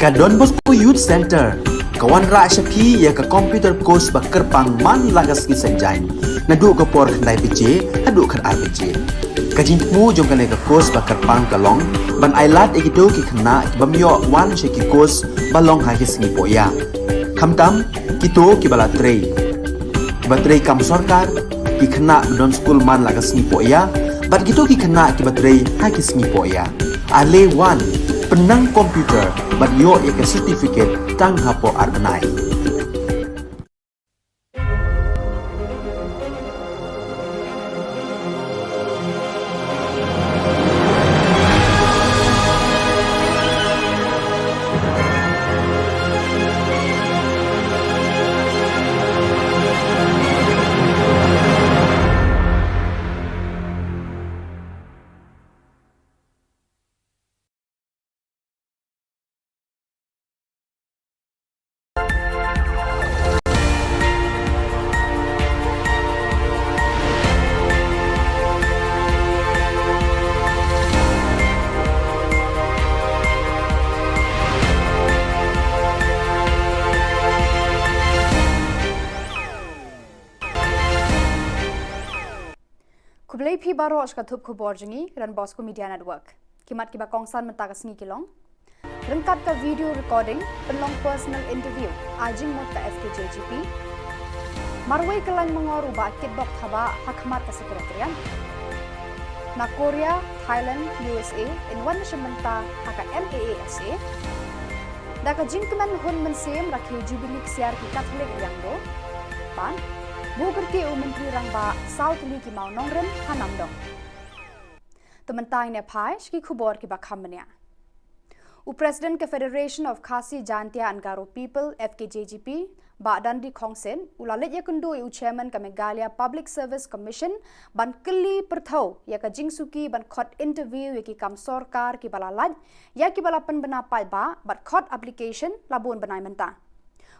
Ka Don Bosco Youth Center, kawan ra syapi ya ka computer course ba kerpang man lagas ki sanjai. Nadu ka por khandai PJ, adu kan RPG. Kajin mu jom kan ka course ba kerpang ka long, ban ailat egido ki khna ki bamyo wan she ki course ba long ha ki singi poya. Khamtam kito ki bala trei. Ba trei kam sarkar ki khna don school man lagas singi poya, bat kito ki khna ki ba trei ha ki singi poya. Ale wan penang komputer bat yo ya ke certificate tang hapo arbenai. Kublai pi baros ka thup khubor jingi ran Bosco Media Network. Kimat kiba kongsan mentaga singi kilong. Rengkat ka video recording penlong personal interview ajing mot ka FKJGP. Marwai kelan mengoru ba kitbok thaba hakmat ka sekretarian. Na Korea, Thailand, USA in one menta haka MAASA. Da ka jingkeman hun mensem rakhi jubilik siar ki Catholic yang do. Pan Bukerti Menteri Rangba South Li ki mau nongrem hanam dong. Tementai ne pai ki khubor ki bakhamnya. President ke Federation of Khasi Jantia and Garo People FKJGP ba dandi khongsen ulalet ya kundu chairman ka Meghalaya Public Service Commission ban keli perthau ya ka jingsuki ban khot interview ya ki kam sarkar ki balalaj ya ki balapan bena pai ba bat khot application labun benai menta.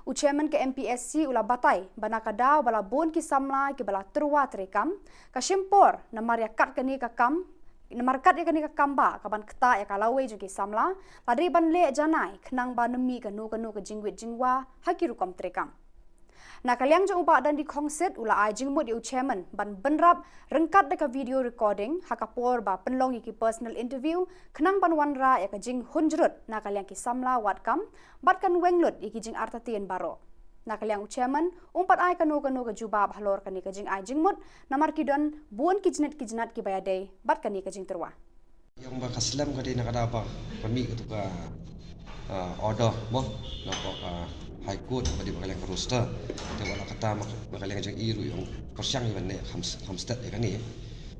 Chairman ke MPSC ula batai bana kadau bala bon ki samla ki bala terwa terekam ka shimpor namar ya kat kani ka kam namar kat ya kani ka kamba ka ban kta ya kalawe ju ki samla ladri ban le janai khnang ba nemi ka nu ka jingwit jingwa hakiru kom terekam na kaliang jo uba dan di kongset ula ai jingmut yu chairman ban benrap rengkat deka video recording hakapor ba penlong ki personal interview khnang ban wanra ya ka jing hunjrut na kaliang ki samla watkam bat kan wenglut iki jing artatien baro na kaliang chairman umpat ai kanu ka jubab halor kani ka jing ai jingmut namar ki don buon ki jinat ki bayadai bat kani ka jing terwa yang ba kaslam ka di nakada ba kami itu ka order mo na ko High Court bagi bakalang roster te wala kata bakalang jang iru yung persyang iban ne hamstat ya kan ni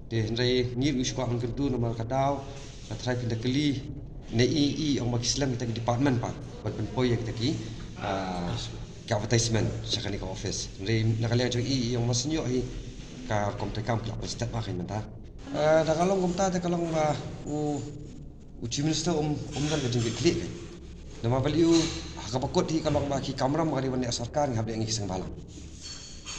de ndai ni wish ko ang kentu nomor kadau na try pinda kali ne i ang makislam kita ki department pa bat pen poy kita ki advertisement sakani ka office ndai nakalang jang i ang masnyo ai ka komte kam kla step pa kan menta da kalong komta da kalong ba chief minister dan ka jing klik nama value kapakot hi kalong ba ki kamram kali wan sarkar ngab de ngi sang balang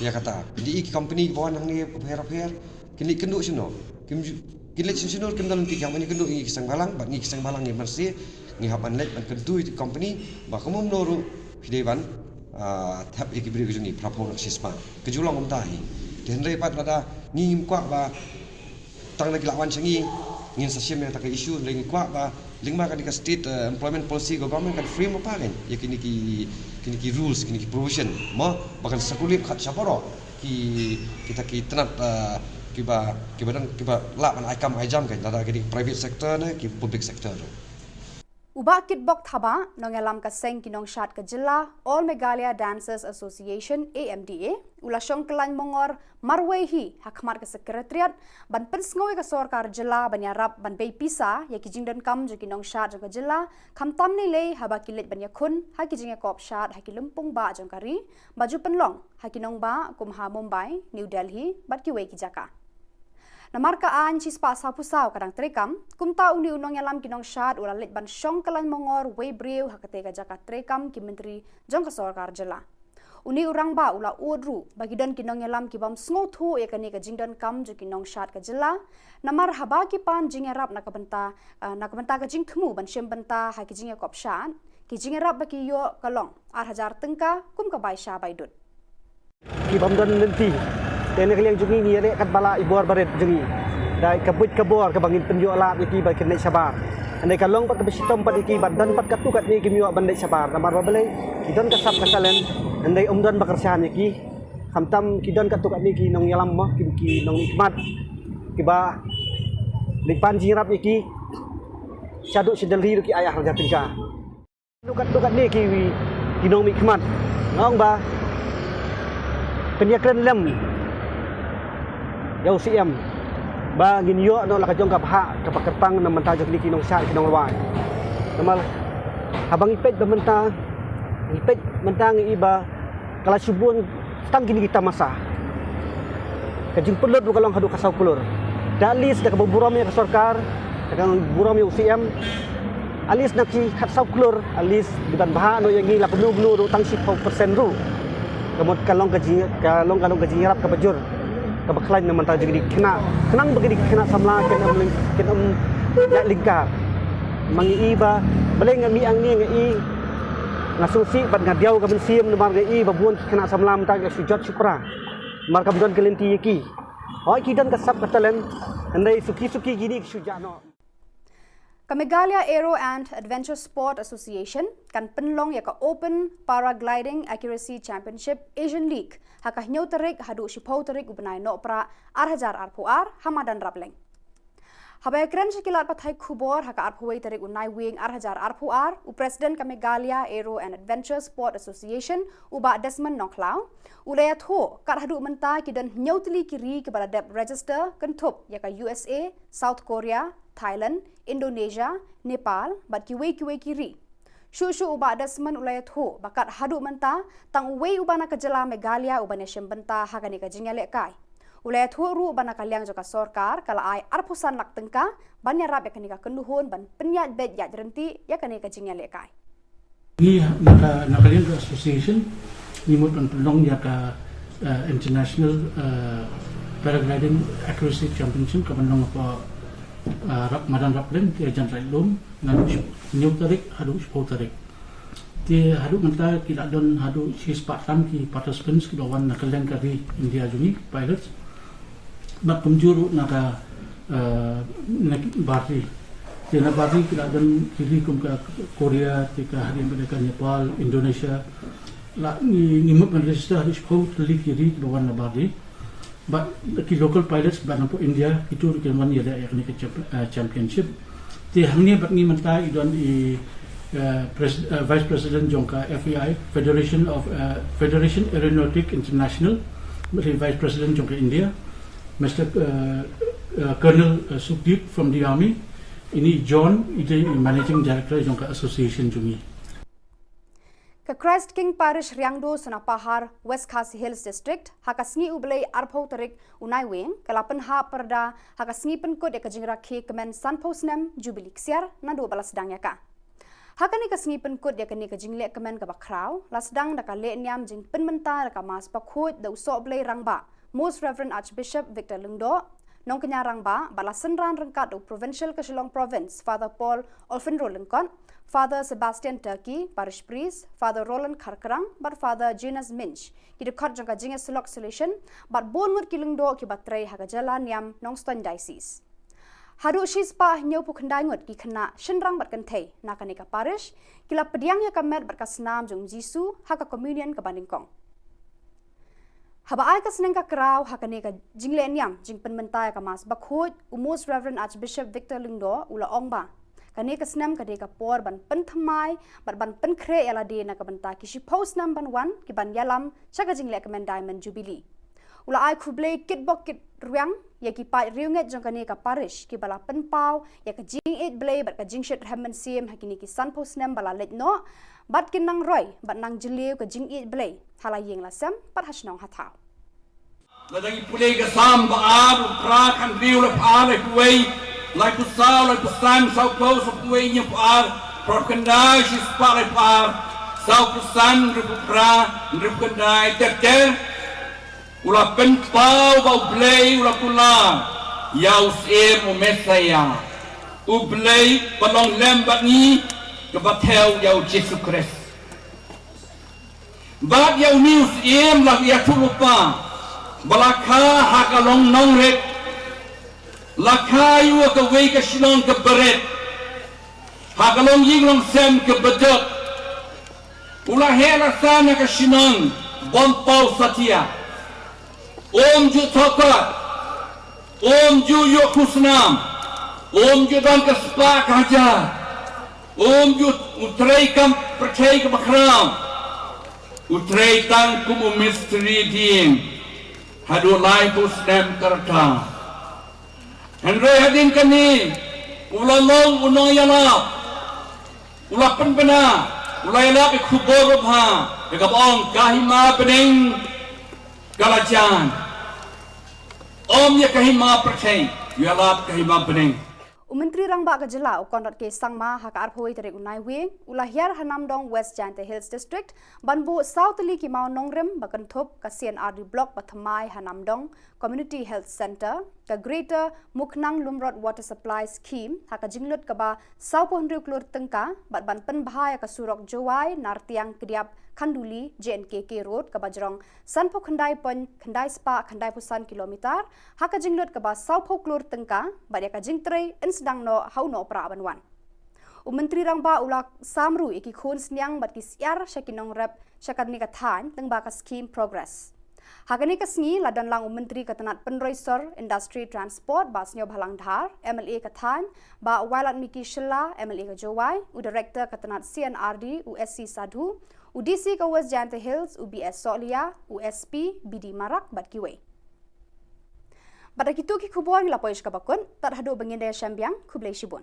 ya kata di company bawan nang ni her kini kendu sino kini sino kendal ti yang ni kendu ngi sang balang ba ngi sang balang ni mersi ngi haban let ban kendu ti company ba kamu noru hidewan thap iki bri gujuni prapon sisma kejulong umtai den re pat lada ngi kwa ba tang lagi lawan sangi ngin sa sim ta ka issue lengi kwa ba lingma ka di state employment policy government kan frame apa kan ya kini ki rules kini ki provision mo bahkan sekulit khat saporo kita tenat kiba la man aikam aijam kan ada ki private sector na ki public sector Uba kitbok thaba nongelam ka seng kinong shat ka Jylla All Meghalaya Dancers Association AMDA ula shongkelan mongor marwehi hakmar ka sekretariat ban pensngoy ka sarkar Jylla ban yarap ban bei pisa ya kijing dan kam jo kinong shat jo ka Jylla kam tam ni le haba kilet ban yakun ha kijing kop shat ha kilumpung ba jong kari baju penlong ha kinong ba kumha Mumbai New Delhi bat kiwe ki Jaka Namarka an cispa sapusau kadang terekam kumta uni unong yalam kinong syat ulalit ban syong kalan mongor we breu hakatega Jaka terekam ki menteri jong ka sarkar Jylla uni urang ba ula udru bagi don kinong yalam ki bam sngotu ya kani ka jingdon kam jo kinong syat ka Jylla namar haba ki pan jingerap nakabenta ka jing thmu ban syem benta ha ki jing kop syat ki jingerap baki yo kalong arhajar tengka kum ka baisha baidut ki bamdan nanti tene kalian jungi ni rek kat bala ibor baret jungi dai kabut kabor ka bangin penjo alat iki ba kenai sabar andai kalong pat kabesitom pat iki badan pat katukat ni kimio bandai sabar namar babale kidon kasap kasalen andai umdan bakarsan iki hamtam kidon katukat ni ki nong yalam mo ki nong hikmat ki ba lipan jingrap iki saduk sidalhi ki ayah raja tingka tukat ni ki nong hikmat ngong ba penyakiran lem yau siam ba ngin yo no la kajong ka bha ka pakerpang na manta jok niki nong sa kinong lawai namal habang ipet ba manta ng iba kala subun tang gini kita masa kajing pelur bu kalong hadu kasau pelur dalis da kaburam ya sarkar dagang buram ya siam alis naki khat sau pelur alis bidan bha no yang ngi la bnu ru tang 10% ru kamot kalong kaji harap ka bajur ka baklan naman ta jigi kena kenang bagi kena samla ken ya lingkar mangi iba baleng ngami ang ni ngai ngasusi bat ngadiau ka bensim namar ngai babuan kena samla ta ka sujat supra mar ka budan kelenti yaki oi kidan ka sab katalen andai suki gini sujano Meghalaya Aero and Adventure Sport Association kan penlong ya ka Open Paragliding Accuracy Championship Asian League haka hnyo tarik hadu shipau tarik ubnai no pra arhajar arpuar hamadan rableng habay kren shikilat pathai khubor haka arpuai tarik unai wing arhajar arpuar u president ka Meghalaya Aero and Adventure Sport Association uba Desmond Nongklau ulaya tho kar hadu menta kidan hnyo tili kiri ke bala dep register kentup ya ka USA South Korea Thailand, Indonesia, Nepal, bat kiwe kiri. Shushu uba Desmond ulayat ho, bakat hadu menta, tang uwe uba na ka Jylla Meghalaya uba nation benta hagani ka jingyale kai. Ulayat ho ru uba na kalyang joka sorkar, kala ay arpusan lak tengka, banya rap yakani ka kenduhun, ban penyat bed yat renti, yakani ka jingyale kai. Ni nakalyang association, ni mo penlong ya ka International Paragliding Accuracy Championship ka penlong apa madan raplen ti jan rai lum ngan new tarik hadu shpo tarik ti hadu menta kila don hadu sis patam ki participants ki lawan nakalang kari India juni pilots bat penjuru naka bari ti na bari kila don kiri kum ka Korea ti ka hari mereka Nepal Indonesia la ni mo register hadu shpo tali kiri lawan na bari but the local pilots banampo India itu keman ya da yakni ke championship ti hamni batni manta idon vice president jongka FAI Federation Aeronautic International vice president jongka India Mr Colonel Sukhdeep from the army ini John ide managing director jongka association jungi Ka Christ King Parish Riangdo Sunapahar West Khasi Hills District hakasngi ublay arpau tarik unai wing kalapan ha perda hakasngi penkod ya kajingra ki kemen sanposnem jubilee ksiar nadu balas sedangnya ka hakani kasngi penkod ya kani kajingle kemen ka bakrau lasdang da ka le nyam jing penmenta da ka mas pakhot da uso blay rangba Most Reverend Archbishop Victor Lungdo nong kanya rangba balasan ran rangkat do provincial ka Shillong province Father Paul Olfinro Lengkon Father Sebastian Turkey, Parish Priest, Father Roland Karkarang, but Father Jonas Minch. Kita kat jangka jinga selok solution, but bonward kilungdo ki batray haga Jylla niam Nongston Diocese. Hadu shispa nyau pukandai ngut ki kena shenrang bat kentay nakanika parish, kila pediang ya kamet bat kasnam jung jisu haga communion ka bandingkong. Haba ay kasneng ka kraw hakanika jingle niam jing penmentai ka mas bakhoj Most Reverend Archbishop Victor Lungdo ula ongba. Kani kasnam kade ka por ban penthamai ban penkre yala de na ka banta ki shi post number 1 ki ban yalam chaga jingle ka men diamond jubilee ula ai khuble kit bok kit ruang ya ki pa riunget jong kani ka parish ki bala penpau ya ka jing 8 blay bat ka jing shet hamman sim hakini ki sun post number bala let no bat kin nang roy bat nang jileu ka jing 8 blay hala yeng la sam pat hasnong hathau ladang pulay ka sam ba ab pra kan riu la pa le kuway like the sound, like the sun, so close up way in your part, Procandai, she's spotted part, South the sun, Ripupra, Ripukandai, Tete, Ula Penpau, Ublay, Ula Pula, Yaus Air, Messaya, Ublay, Palong Lambani, kebatel yau Yesus Kristus. Bab yau news lah ia tu lupa. Balaka hakalong nongrek. Laka yu ke wei ke Shillong ke beret. Hakalong yinglong sem ke bedok. Ulah hela sana ke Shillong bompau satia. Om ju tokat. Om ju yuk kusnam. Om ju dan ke spa kaja. Om ju utrai kam percaya ke bakram. Utrai tang kumu misteri diem. Hadu lai pusdem kerta. Henry hadin kani. Ulah long unong yalap. Ulah penbena. Ulah yalap khubor na ka jylla. Ong kahima pening galajan. Om ya kahima percaya. Yalap kahima pening. Menteri Rangba Ka Jylla ukonrat ke sangma haka arphoi tarik unai wing ulahyar hanamdong West Jante Hills District banbu Southly ki mau nongrem bakan thop ka CNRD block pathamai hanamdong Community Health Center ka Greater Muknang Lumrod Water Supply Scheme haka jinglut ka ba 100 klur tengka bat ban penbahaya ka surok Jowai Nartiang Kediap Kanduli JNKK Road ka bajrong Sanpo Khandai Pon Khandai Spa Khandai Pusan kilometer haka jinglut ka ba 100 klur tengka bat ya ka jingtrei sedang no hau no pra banwan. Menteri Rangba ulak samru iki khun snyang bat kisyar syakinong rep syakadni ka than tengba ka scheme progress. Hakani ka sngi ladan lang menteri katanat penroisor industry transport basnyo bhalang dhar MLA ka than ba wailat miki Shilla MLA ka Jowai u director katanat CNRD USC Sadhu UDC ka West Jante Hills UBS Solia USP BD Marak bat kiwe. Pada kitu ki khubor ni lapoy ka bakun tat hadu banginde syambiang kublai shibun.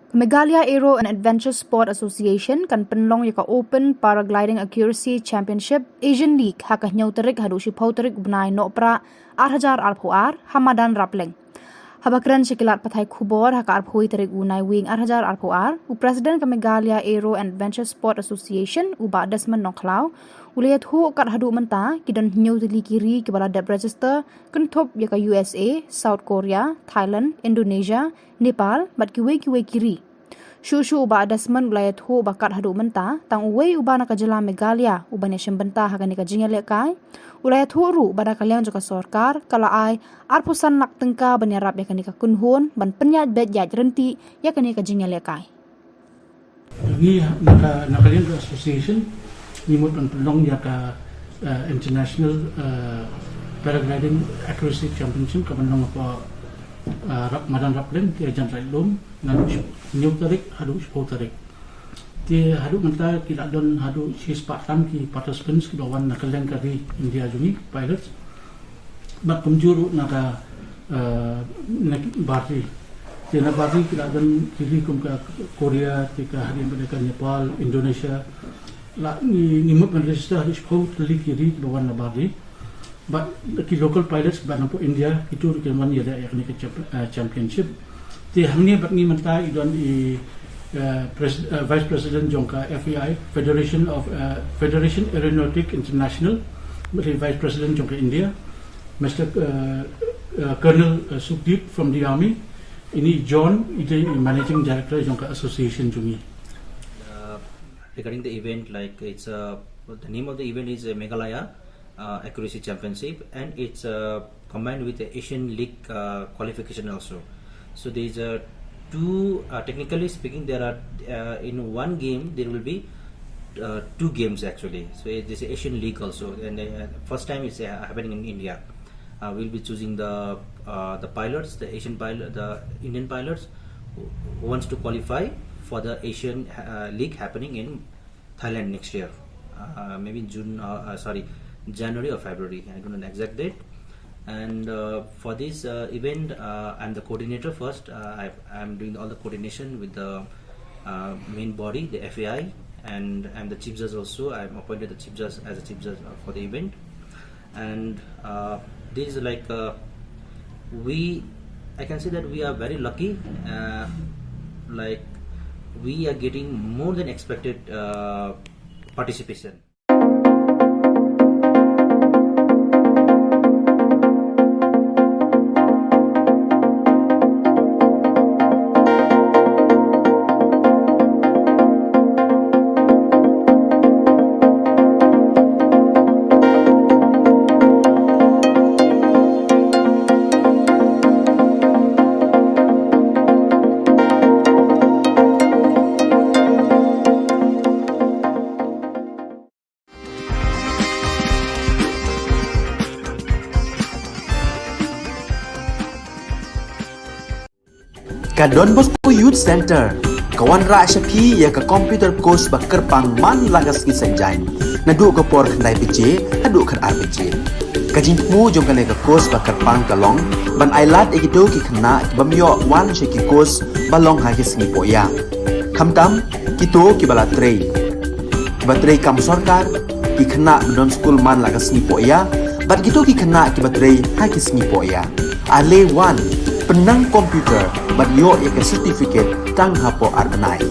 Meghalaya Aero and Adventure Sport Association kan penlong yaka Open Paragliding Accuracy Championship Asian League haka nyau terik hadu shipau terik benai no pra 8,000 arpoar Hamadan Rapleng. Habakran sekilat pathai khubor haka arpoi terik unai wing 8,000 arpoar u President ka Meghalaya Aero and Adventure Sport Association u ba Desmond Nongklau ulayat hu kat hadu menta kidan nyau teli kiri ke bala dep register kenthop yaka USA, South Korea, Thailand, Indonesia, Nepal bat kiwe kiri. Shushu uba Desmond ulayat hu bakat hadu menta tang uwe uba na ka Jylla Meghalaya ubanya syembenta hakani ka jingale kai ulayat hu ru bada kalian joka sorkar kala ai arpusan nak tengka banyarap yakani ka kunhun ban penyat bet yat renti yakani ka jingale kai. Ini nakalian association nimut penlong yaka international paragliding accuracy championship kamanong apa Madan Rapleng dia jantai lom ngan nyuk tarik hadu sepuluh tarik dia hadu nganta kita don hadu si Spartan ki participants ki bawan nakalian kari India juni pilots mak kumjuru naka barti dia na barti kita don kiri kum ka Korea tika hari mereka Nepal Indonesia la ni mut register hadu sepuluh tarik kiri bawan na barti but the local pilots ban po India itu rekeman ya yakni ke championship ti hamni bat ni menta idon i vice president jongka FAI Federation Aeronautic International vice president jongka India Mr Colonel Sukhdeep from the army ini John ide managing director jongka association jungi. Regarding the event, like it's the name of the event is Meghalaya Accuracy Championship, and it's combined with the Asian League qualification also. So there is two. Technically speaking, there are in one game there will be two games actually. So this is Asian League also, and first time it's happening in India. We'll be choosing the pilots, the Indian pilots who wants to qualify for the Asian League happening in Thailand next year, maybe January or February, I don't know the exact date. And for this event, I'm the coordinator first. I'm doing all the coordination with the main body, the FAI, and I'm the chief judge also. I'm appointed the chief judge as a chief judge for the event. And this is like I can say that we are very lucky. Like we are getting more than expected participation. Ka Don Bosco Youth Center, kawan ra syapi ya ka computer course bakar pang man lagas ki sanjai. Nadu ka por khandai PJ, hadu khar RPG. Ka jingmu jom ka ka course bakar pang kalong, ban ailat egito ki khna bamyo wan she ki course balong ha ki sngi poya. Khamtam kito ki bala trei. Batrei kam sarkar ki khna don school man lagas sngi poya, bat kito ki khna ki batrei ha ki sngi poya. Ale wan penang komputer bat yo ya ke certificate tang hapo arnai.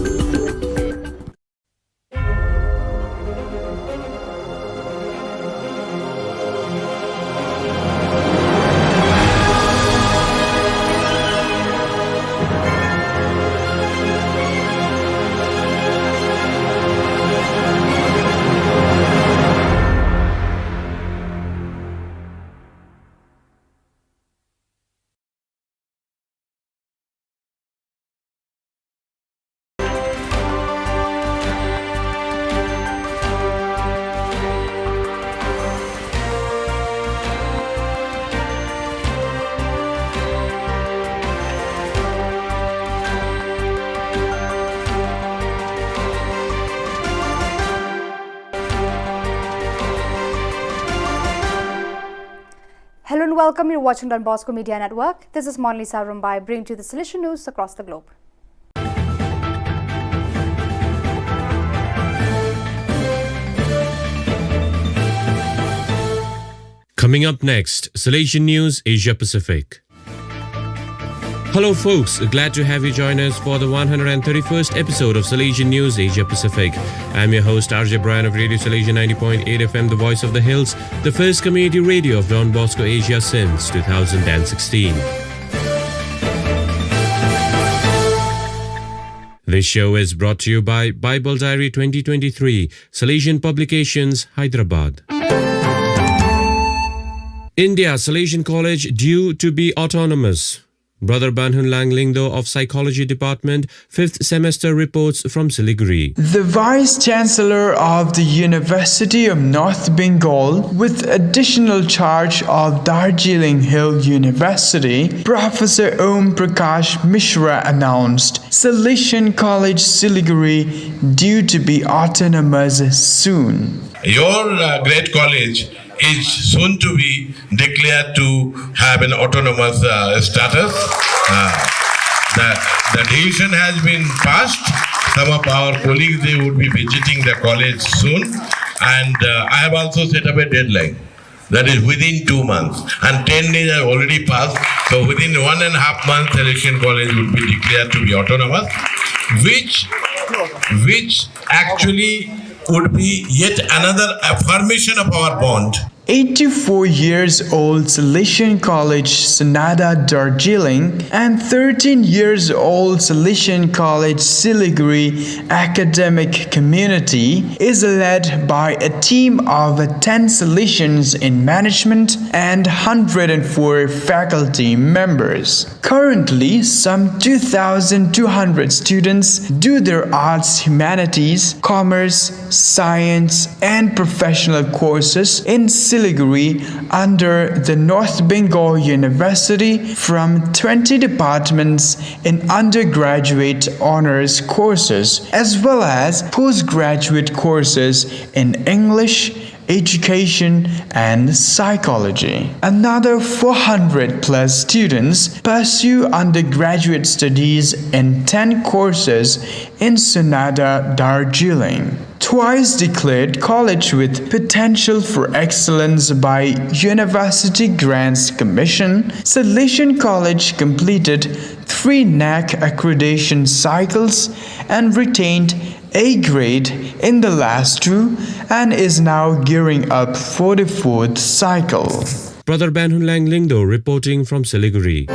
Hello and welcome. You're watching Don Bosco Media Network. This is Monli Sarumbai, bringing to the solution news across the globe. Coming up next, Salesian News Asia Pacific. Hello folks, glad to have you join us for the 131st episode of Salesian News Asia Pacific. I'm your host RJ Brian of Radio Salesian 90.8 FM, the voice of the hills, the first community radio of Don Bosco Asia since 2016. This show is brought to you by Bible Diary 2023, Salesian Publications, Hyderabad. India Salesian College due to be autonomous. Brother Banhun Langlingdo of Psychology Department, 5th semester reports from Siliguri. The Vice-Chancellor of the University of North Bengal, with additional charge of Darjeeling Hill University, Professor Om Prakash Mishra announced Salesian College Siliguri due to be autonomous soon. Your great college is soon to be declared to have an autonomous status. The decision has been passed. Some of our colleagues, they would be visiting the college soon. And I have also set up a deadline. That is within 2 months. And 10 days have already passed. So within 1.5 months, Salesian College would be declared to be autonomous, which actually would be yet another affirmation of our bond. 84 years old Salesian College Sonada Darjeeling and 13 years old Salesian College Siliguri academic community is led by a team of 10 Salesians in management and 104 faculty members. Currently, some 2,200 students do their arts, humanities, commerce, science and professional courses in Siliguri under the North Bengal University from 20 departments in undergraduate honors courses as well as postgraduate courses in English, education and psychology. Another 400 plus students pursue undergraduate studies in 10 courses in Sonada Darjeeling. twice declared college with potential for excellence by University Grants Commission, Salesian College completed 3 NAC accreditation cycles and retained A grade in the last 2 and is now gearing up for the 4th cycle. Brother Banhunlang Lingdo reporting from Siliguri.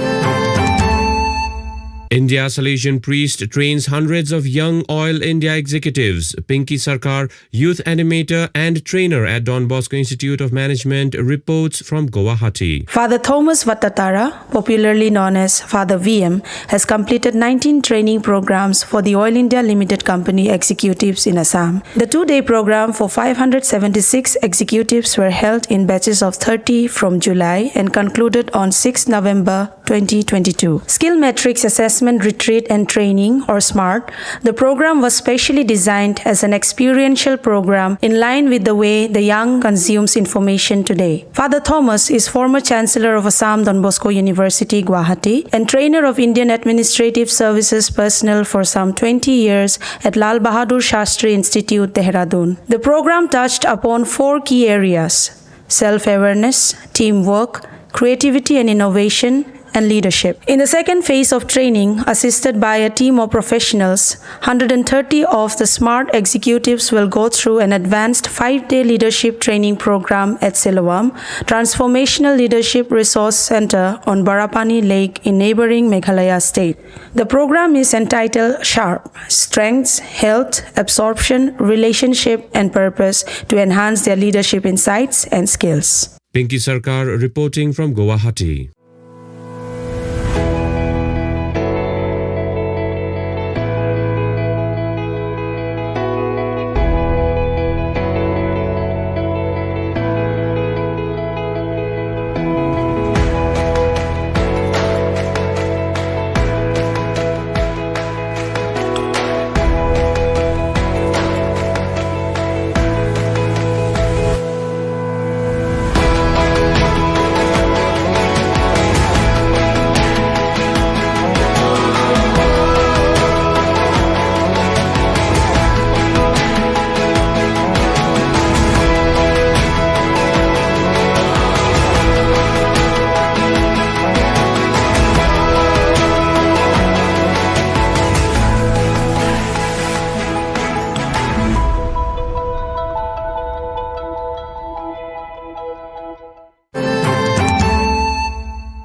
India Salesian priest trains hundreds of young Oil India executives. Pinky Sarkar, youth animator and trainer at Don Bosco Institute of Management, reports from Guwahati. Father Thomas Vattatara, popularly known as Father VM, has completed 19 training programs for the Oil India Limited Company executives in Assam. The 2-day program for 576 executives were held in batches of 30 from July and concluded on 6 November 2022. Skill Metrics Assessment Retreat and Training, or SMART, the program was specially designed as an experiential program in line with the way the young consumes information today. Father Thomas is former Chancellor of Assam Don Bosco University, Guwahati, and trainer of Indian Administrative Services personnel for some 20 years at Lal Bahadur Shastri Institute, Dehradun. The program touched upon 4 key areas: self-awareness, teamwork, creativity and innovation, and leadership. In the second phase of training, assisted by a team of professionals, 130 of the SMART executives will go through an advanced 5-day leadership training program at Silawam, Transformational Leadership Resource Center on Barapani Lake in neighboring Meghalaya state. The program is entitled SHARP, Strengths, Health, Absorption, Relationship and Purpose, to enhance their leadership insights and skills. Pinky Sarkar reporting from Guwahati.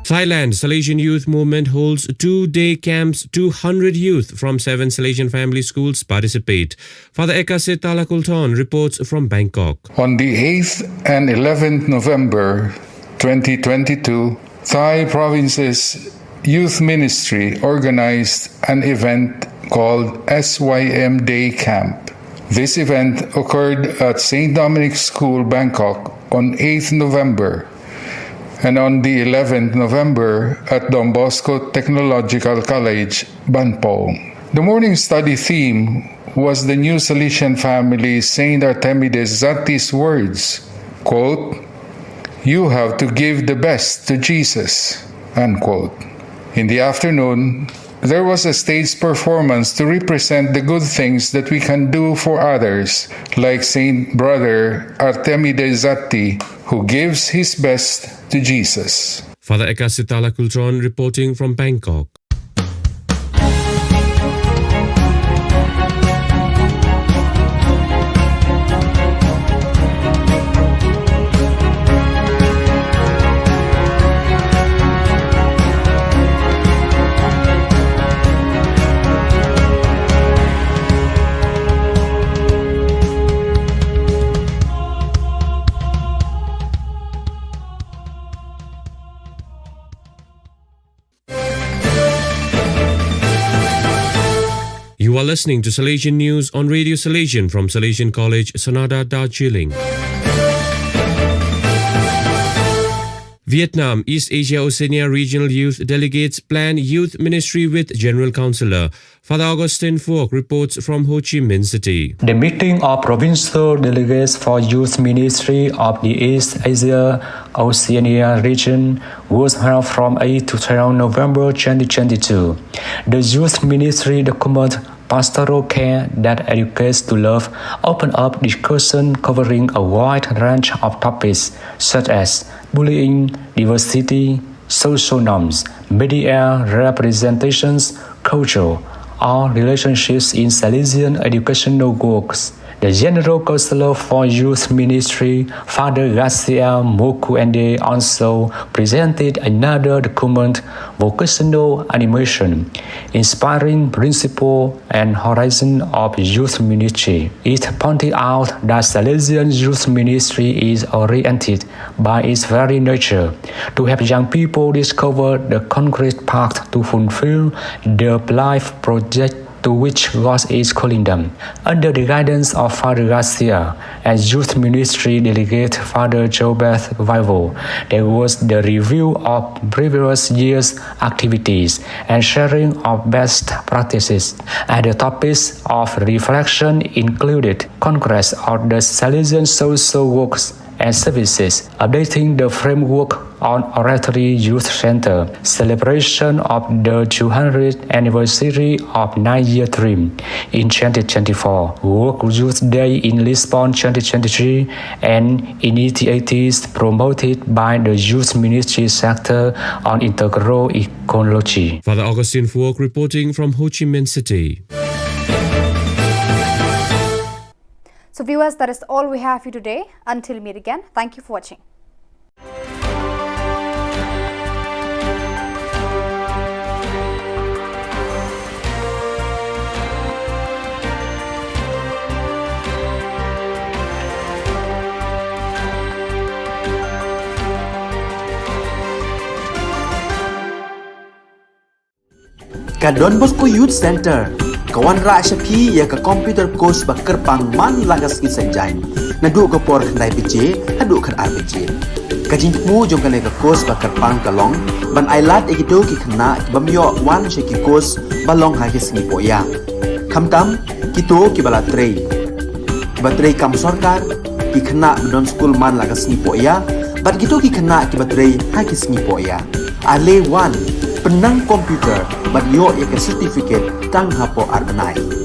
Thailand Salesian Youth Movement holds 2-day camps. 200 youth from 7 Salesian family schools participate. Father Ekasit Talakulton reports from Bangkok. On the 8th and 11th November 2022, Thai Province's Youth Ministry organized an event called SYM Day Camp. This event occurred at St. Dominic's School, Bangkok on 8th November. And on the 11th November at Don Bosco Technological College, Banpong. The morning study theme was the new Salesian family Saint Artemides Zatti's words, quote, "You have to give the best to Jesus," unquote. In the afternoon, there was a stage performance to represent the good things that we can do for others, like Saint Brother Artemides Zatti, who gives his best to Jesus. Father Ekasitala Kultron reporting from Bangkok. You are listening to Salesian News on Radio Salesian from Salesian College, Sonada, Darjeeling. Vietnam, East Asia Oceania Regional Youth Delegates plan youth ministry with General Councillor. Father Augustine Phuoc reports from Ho Chi Minh City. The meeting of provincial delegates for youth ministry of the East Asia Oceania region was held from 8 to 12 November 2022. The youth ministry document pastoral care that educates to love, open up discussion covering a wide range of topics such as bullying, diversity, social norms, media representations, culture, or relationships in Salesian educational works. The General Counselor for Youth Ministry, Father Garcia Mokuende, also presented another document, Vocational Animation, Inspiring Principle and Horizon of Youth Ministry. It pointed out that Salesian Youth Ministry is oriented by its very nature to help young people discover the concrete path to fulfill their life project to which God is calling them. Under the guidance of Father Garcia and Youth Ministry Delegate Father Jobeth Vivo, there was the review of previous year's activities and sharing of best practices. And the topics of reflection included Congress of the Salesian Social Works and Services, updating the framework on Oratory Youth Center, celebration of the 200th anniversary of 9-year dream in 2024, Work Youth Day in Lisbon 2023, and initiatives promoted by the youth ministry sector on integral ecology. Father Augustine Fuok reporting from Ho Chi Minh City. So viewers, that is all we have for you today. Until we meet again, thank you for watching. Ka Don Bosco Youth Center, kawan ra syapi ya ka computer course bakar pangman lagas isanjain. Nadu ka por kandai PJ, hadu kan RPG. Kajin mu jong kan ka course bakar pang kalong, ban ailat ikido ki khna ki bamyo wan sheki course balong ha ki sngi poya. Khamtam kito ki bala trei. Ki batrei kam sarkar ki khna don school man lagas sngi poya, bat kito ki khna ki batrei ha ki sngi poya. Ale wan penang komputer bat yo ya ke certificate tang hapo arbenai.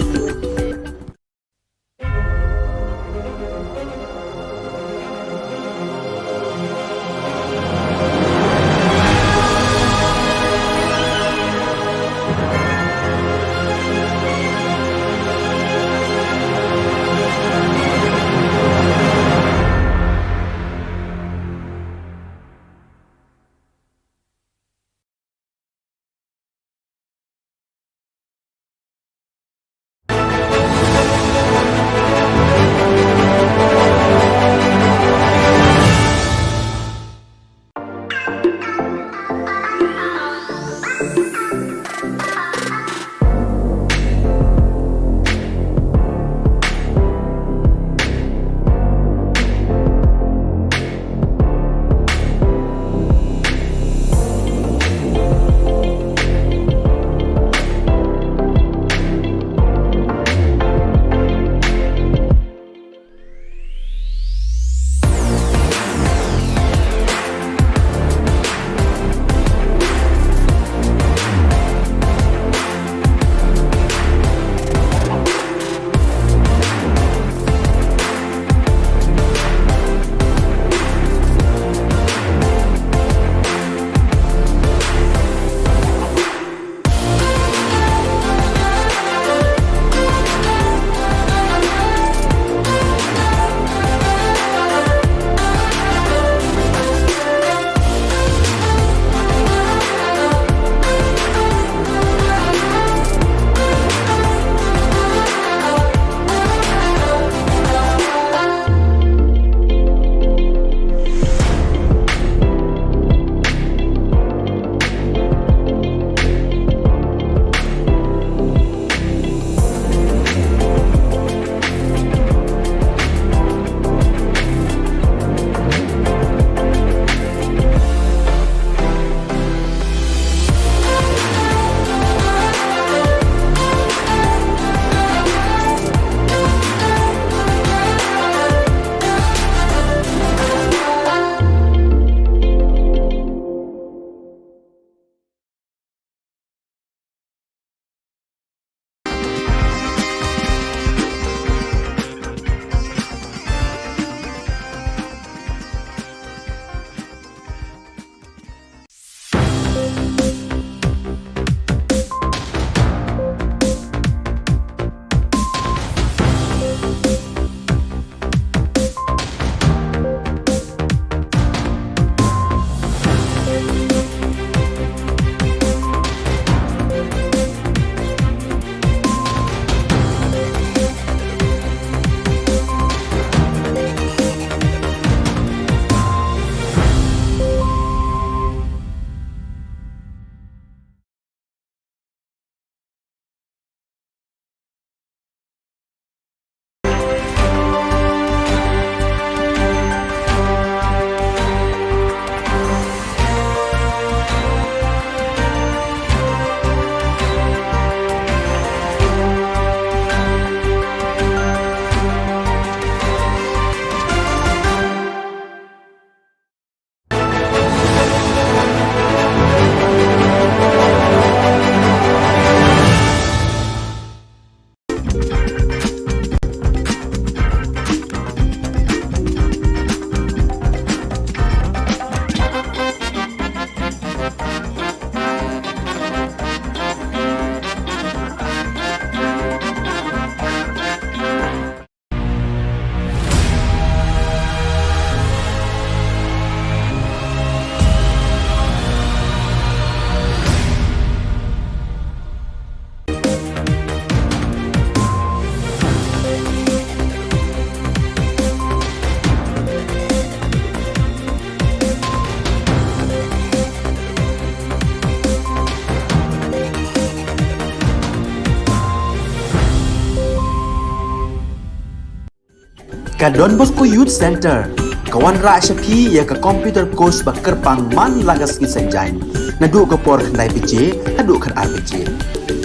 Ka Don Bosco Youth Center, kawan ra syapi ya ka computer course ba kerpang man lagas ki sanjain. Nadu ka por khandai piche, hadu kan RPG.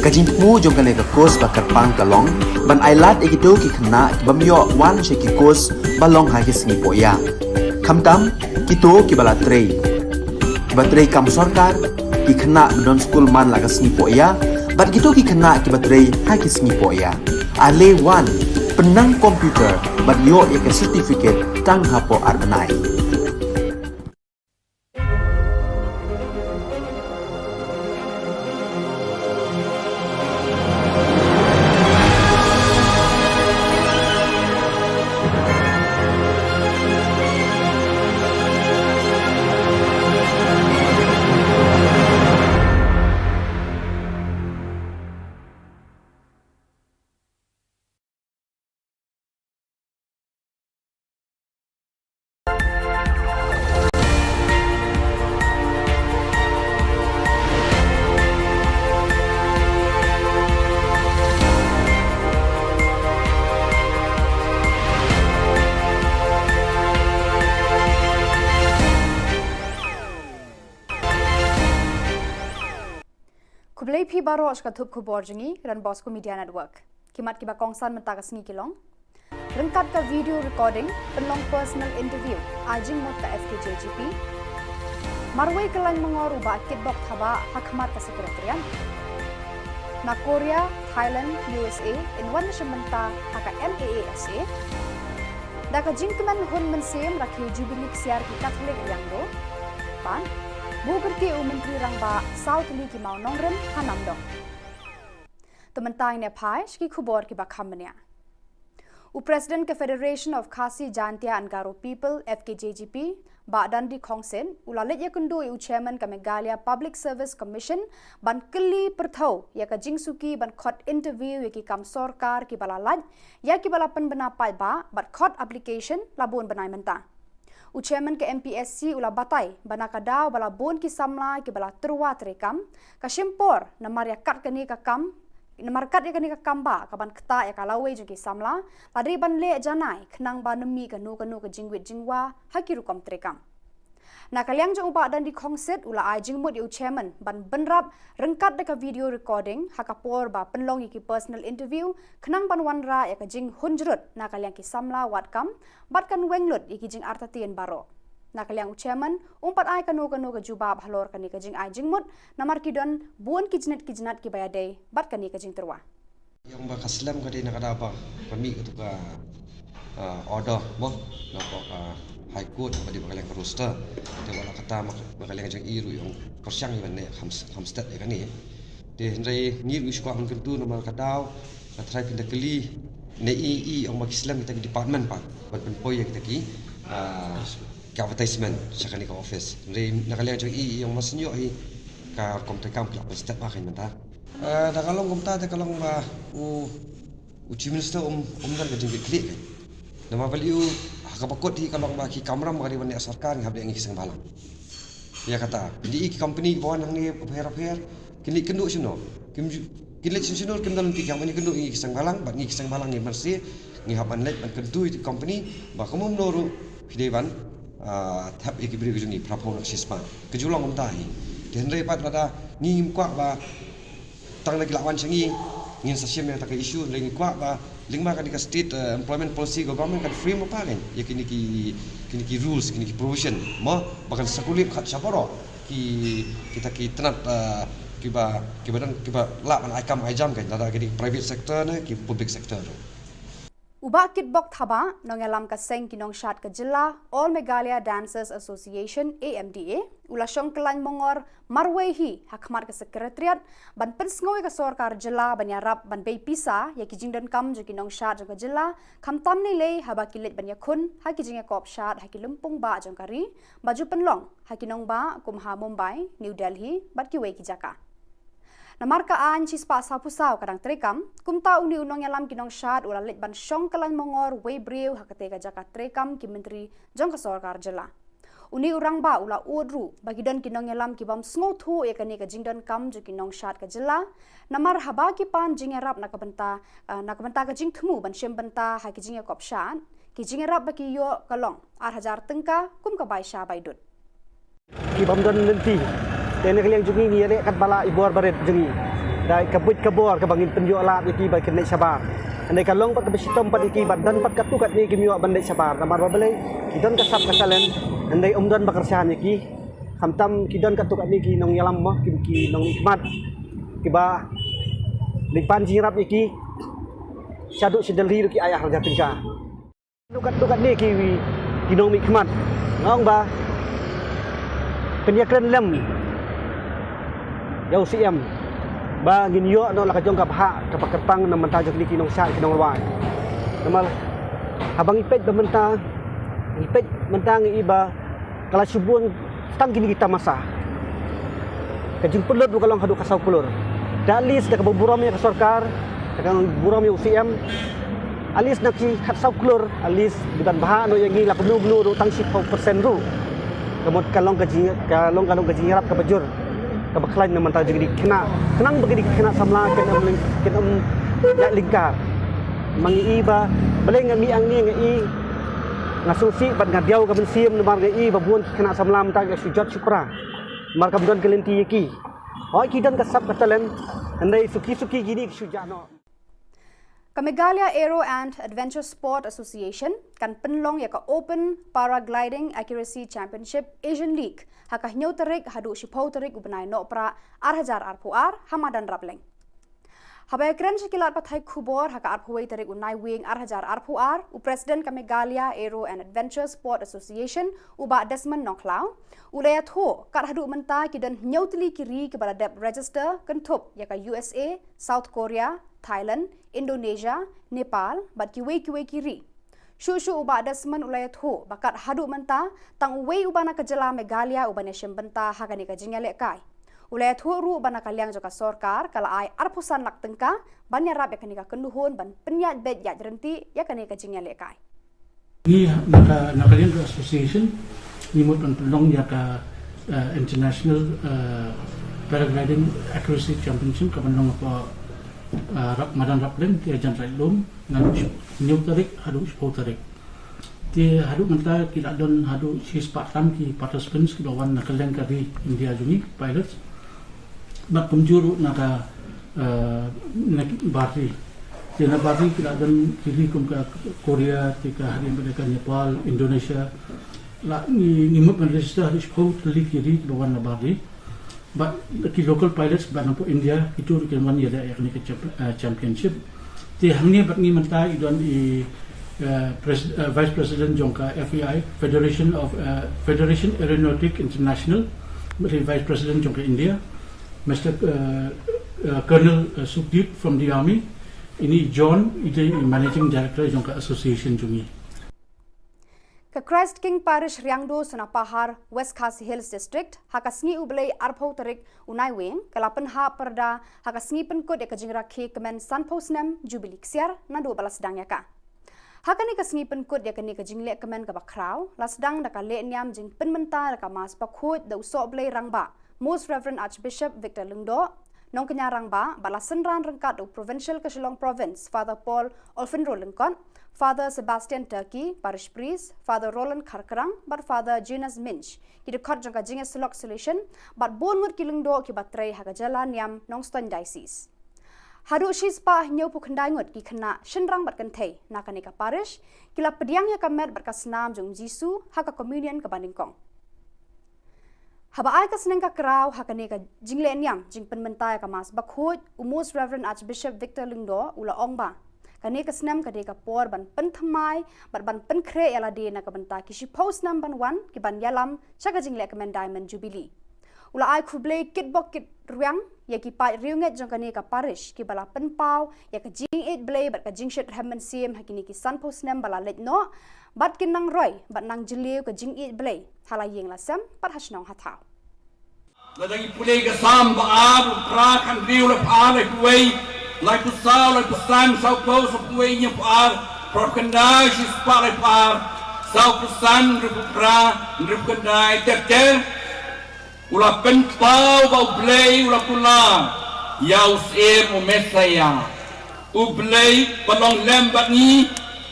Kajin mu jong kane ka course ba kerpang kalong, ban ailat egido ki khna bamyo wan sheki course balong ha ki sngi poya. Khamtam kito ki bala trei. Batrei kam sarkar ki khna don school man lagas sngi poya, bat kito ki khna ki batrei ha ki sngi poya. Ale wan penang komputer bat yo ya ka certificate tang hapo arbenai. Khubor Khibaro ka thup khubor jingi ran Bosco Media Network. Kimat kiba kongsan mentaga sngi kilong. Rengkat ka video recording penlong personal interview ajing mot ka FKJGP. Marwai kelan mengoru ba kitbok thaba hakmat ka sekretarian. Na Korea, Thailand, USA in one shementa haka MAASA. Daka jingkeman hun mensem rakhi jubilik siar ki Catholic yang do. Pan Bugerti Menteri Rangba South Li ki mau nongrem hanam dong. Tementai ne pai ki khubor ki bakhamnya. President ke Federation of Khasi Jantia and Garo People FKJGP ba dandi khongsen ulalet ya kundu chairman ka Meghalaya Public Service Commission ban keli perthau ya ka jingsuki ban khot interview ya ki kam sarkar ki balalaj ya ki balapan bena pai ba bat khot application labun benai menta. Chairman ke MPSC ula batai bana kadau bala bon ki samla ki bala terwa terekam ka shimpor namar ya kat kani ka kam namar kat ya kani ka kamba ka ban kta ya kalawe ju ki samla tadi ban le janai khnang ba nami ka nu ka jingwit jingwa hakiru kom terekam na kaliang jo uba dan di kongset ula ai jingmut yu chairman ban benrap rengkat deka video recording hakapor ba penlong ki personal interview khnang ban wanra ya ka jing hunjrut na kaliang ki samla watkam batkan wenglut iki jing artatien baro na kaliang chairman umpat ai kanu ka juba bhalor kani ka jing ai jingmut namar ki don buon ki jinat ki bayade bat kani ka jing terwa yang ba kaslam ka di nakada ba kami itu ka order mo na ko High Court badi bakalang roster te wala kata bakalang jang iru yung persyang iban ne hamstat ya kani de hendrai ni wish ko ang kentu normal kadau na try pinda kali ne ang makislam kita department pa bat penpoy kita ki advertisement sa kani ka office hendrai nakalang jang yung masinyo ai ka komtekam klap step akin menta da kalong komta te kalong ba Chief Minister dar ka jing klik nama value kapakot di kalong baki kamera mari wan sarkar ngab de ngi sang balang ya kata di company bawan hang ni her kini kendu sino kinle sino kendal ti yang ni kendu ngi sang balang bat ngi sang balang ni mersi ngi haban let ban kendu di company ba kamu noru hidewan thap ikibri gujuni prapon sisma kejulong umtai den re pat pada ni kwa ba tang lagi lawan sangi ngin sasim yang tak isu lagi kwa ba lingma kan di state employment policy government kan frame apa kan ya kini ki rules kini ki provision mo bahkan sekulip khat saporo kita tenat kiba lapan aikam aijam kan ada kini private sector ne ki public sector Uba kitbok thaba nongelam ka seng kinong shat ka Jylla All Meghalaya Dancers Association AMDA ula shongkelan mongor marwehi hakmat ka sekretariat ban pensngoi ka sarkar Jylla banyarap ban bei pisa ya kijing dan kam jo kinong shat ka Jylla kam tam nei le haba kilet banya khun ha kijing kop shat ha kilumpung ba jongkari baju penlong ha kinong ba kumha Mumbai New Delhi bat kiwe ki Jaka Namarka an cispa sapusau kadang terekam, kumta uni unong yalam kinong syad ula let ban syong kelan mongor way brew hakateka jaka terekam ki menteri jong sarkar Jylla. Uni urang ba ula udru bagi don kinong yalam ki bam sngotu ya kani ka jingdon kam ju kinong syad ka Jylla. Namar haba ki pan jingerap nakabenta ka jing thmu ban syem benta ha ki jing kop syad ki jingerap baki yo kalong arhajar tengka kum ka baisha baidut ki bamdan nanti tene kaliang jungi ni rek kat bala ibuar baret jungi dai kabut kabor ka bangin penyo alat iki ba kene sabar andai kalong pat besitom pat iki badan pat katu kat ni kimyo bandai sabar namar babale kidon kasap kasalen andai umdan bakarsan iki hamtam kidon katu kat ni ki nong yalam mah ki nong nikmat ki ba lipan jingrap iki syaduk sedeli ki ayah raja tingka dukat ni ki nong nikmat ngong ba penyakeran lem yau siam ba gin yo no la ka jong ka bha ka pakerpang na menta jok niki nong syak nong lawai namal habang ipet ba menta ngi iba kala subun tang gini kita masa ka jing pelur bu kalong hadu kasau pelur dalis da ka buram ya ka sarkar ka buram ya siam alis nak ki kasau pelur alis bukan bha no yang ngi la gnu ru tang 10% ru kamot kalong gaji rap ka bajur ka baklan na manta jigi kena kenang bagi kena samla kena ya lingkar mangi iba baleng ngi ang ni ngi ngasusi bat ngadiau ka bensim mar ngi babuan kena samla manta ga sujud syukra mar ka budon kelenti ki hoi kidan ka sab katalen andai suki gini sujano Meghalaya Aero and Adventure Sport Association kan penlong ya ka Open Paragliding Accuracy Championship Asian League haka nyau tarik hadu shipau tarik ubenai no pra arhajar arpuar hamadan rableng. Habai kren sekilat pathai khubor haka arpuai tarik unai wing arhajar arpuar u President ka Meghalaya Aero and Adventure Sport Association uba Desmond Nongklau ulaya tho kat hadu menta kidan nyau teli kiri ke baladap register kentup ya ka USA, South Korea, Thailand, Indonesia, Nepal, bat kiwe kiri. Shu uba Desmond ulayat ho bakat hadu menta tang uwe uba na ka Jylla Meghalaya uba nation benta hagani ka jingyale kai. Ulayat ho ru uba na kaliang joka sorkar kala ai arpusan lak tengka banya rap yakani ka kenduhon ban penyat bed ya jerenti yakani ka jingyale kai. Ni nakalian association ni mo penlong ya ka international paragliding accuracy championship ka penlong apa Madan Raplen dia jan railum ngalu new tarik hadu sepuluh tarik dia hadu menta kita don hadu si Spartan ki participants ki lawan nakaleng kari India juni pilots bak penjuru naka bari dia bari kita don kiri kum ke Korea tika hari mereka Nepal Indonesia la ni mut register hadu sepuluh tarik kiri lawan bari but the local pilots banampo India itu kan one year yakni ke championship ti hamni batni menta idon vice president jongka FAI Federation Aeronautic International vice president jongka India Mr. Colonel Sukhdeep from the army ini John itu managing director jongka association jungi Ka Christ King Parish Riangdo Sunapahar West Khasi Hills District hakasngi ublei arpau tarik unai wing kalapan ha perda hakasngi penkod eka jingra ke kemen sanposnem jubilee ksiar nando balas dang yaka hakani kasngi penkod yakani ka jingle kemen ka bakrau lasdang da ka le nyam jing penmenta da ka mas pakhot da usok blei rangba Most Reverend Archbishop Victor Lungdo nong kenya rangba balasan ran rangkat u provincial ka Shillong province Father Paul Olfenro Lengkon Father Sebastian Turkey, Parish Priest, Father Roland Karkarang, but Father Jonas Minch. Ki dekat jangka jinga selok solution, but bongut kilungdo ki batray haga jalan yam Nongston Diocese. Hadu shispa nyau pukandai ngut ki kena shenrang bat kentei nakanika parish, kila pediang ya kamet bat kasnam jung Jisu haga communion ka bandingkong. Haba ai kasneng ka krau hakanika jingle nyam jing penmentai ka mas bakhot Most Reverend Archbishop Victor Lungdo ula ongba. Kani kasnam kade ka por ban penthamai ban penkre yala de na ka banta ki shi post number 1 ki ban yalam chaga jingle ka men diamond jubilee ula ai khuble kit bok kit ruang ya ki pa riunget jong kani ka parish ki bala penpau ya ka jing 8 blay bat ka jing shet hamman sim hakini ki sun post nam bala let no bat kin nang roi bat nang jileu ka jing 8 blay hala yeng la sam pat hasnong hathau ladagi pulei ka sam ba ab pra kan riu la pa le kuwei like the sound, like the sun, so close of way in your par, Prokandai, she's probably par, South the sun, Ripra, Ripkandai, Tete, Ula Penpau, Ublay, Ula Pula, Yaus Air, Messaya, Ublay, Palong Lambani,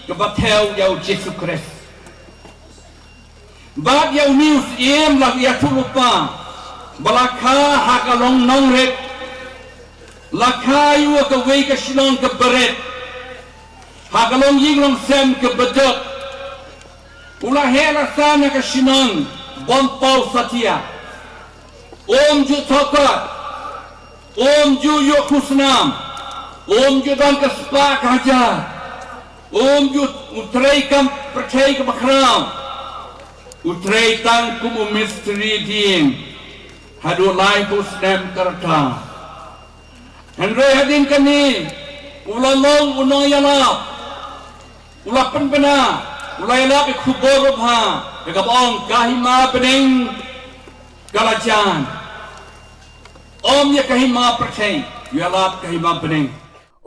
kebatel yau Yesus Kristus. Bab yau news lah ya tu lupa balaka hakalong nongret lakayu ke wei ke Shillong ke beret hakalong yinglong sem ke bedok ulah hela sana ke Shillong bompau satia ju tokat ju yuk husnam ju dan ke spa kaja ju utrai kam percaya ke bakram utrai tang kumu misteri diem hadu lai husnam karta Henry hadin kani ulalong unoyala ulapan bena ulayala ke Khubor Na Ka Jylla kahima pening galajan ya kahima percaya yalap kahima pening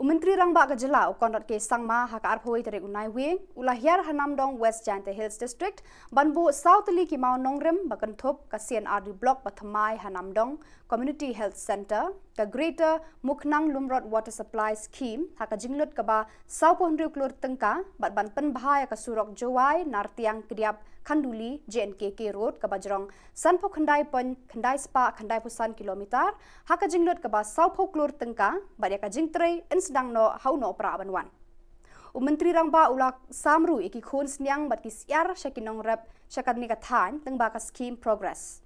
Menteri Rang Ba Ka Jylla ukon ke sangma haka arphoi tere unai wing ulahyar hanamdong West Jante Hills District banbu Southly ki mau nongrem bakan thop ka CNRD block pathamai hanamdong Community Health Center ka Greater Muknang Lumrod Water Supply Scheme haka jinglut ka ba 100 klur tengka bat ban pen bahaya ka surok Jowai nartiang kediap Kanduli JNKK Road ke Bajrong Sanpo Khandai Pon Khandai Spa Khandai Pusan kilometer haka jinglut ke ba Saupo Klur Tengka badia ka jingtrei insdang no hauno pra abanwan Menteri Rang Ba ulak samru iki khun snyang bat kisyar syakinong rep syakadni ka than teng ba ka scheme progress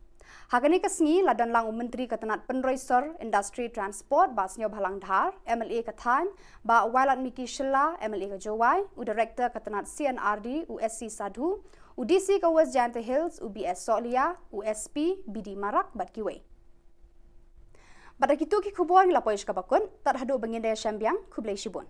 Hakani ka sngi ladan lang Menteri Katanat Penroisor Industry Transport ba snyo bhalang dhar MLA ka than ba Wailat Miki Shilla MLA ka Jowai u Director Katanat CNRD USC Sadhu UDC ka West Jante Hills UBS Solia USP BD Marak bat kiwe Pada kitu ki Khubor la poish ka bakun tar hadu banginde syambiang khublei shibun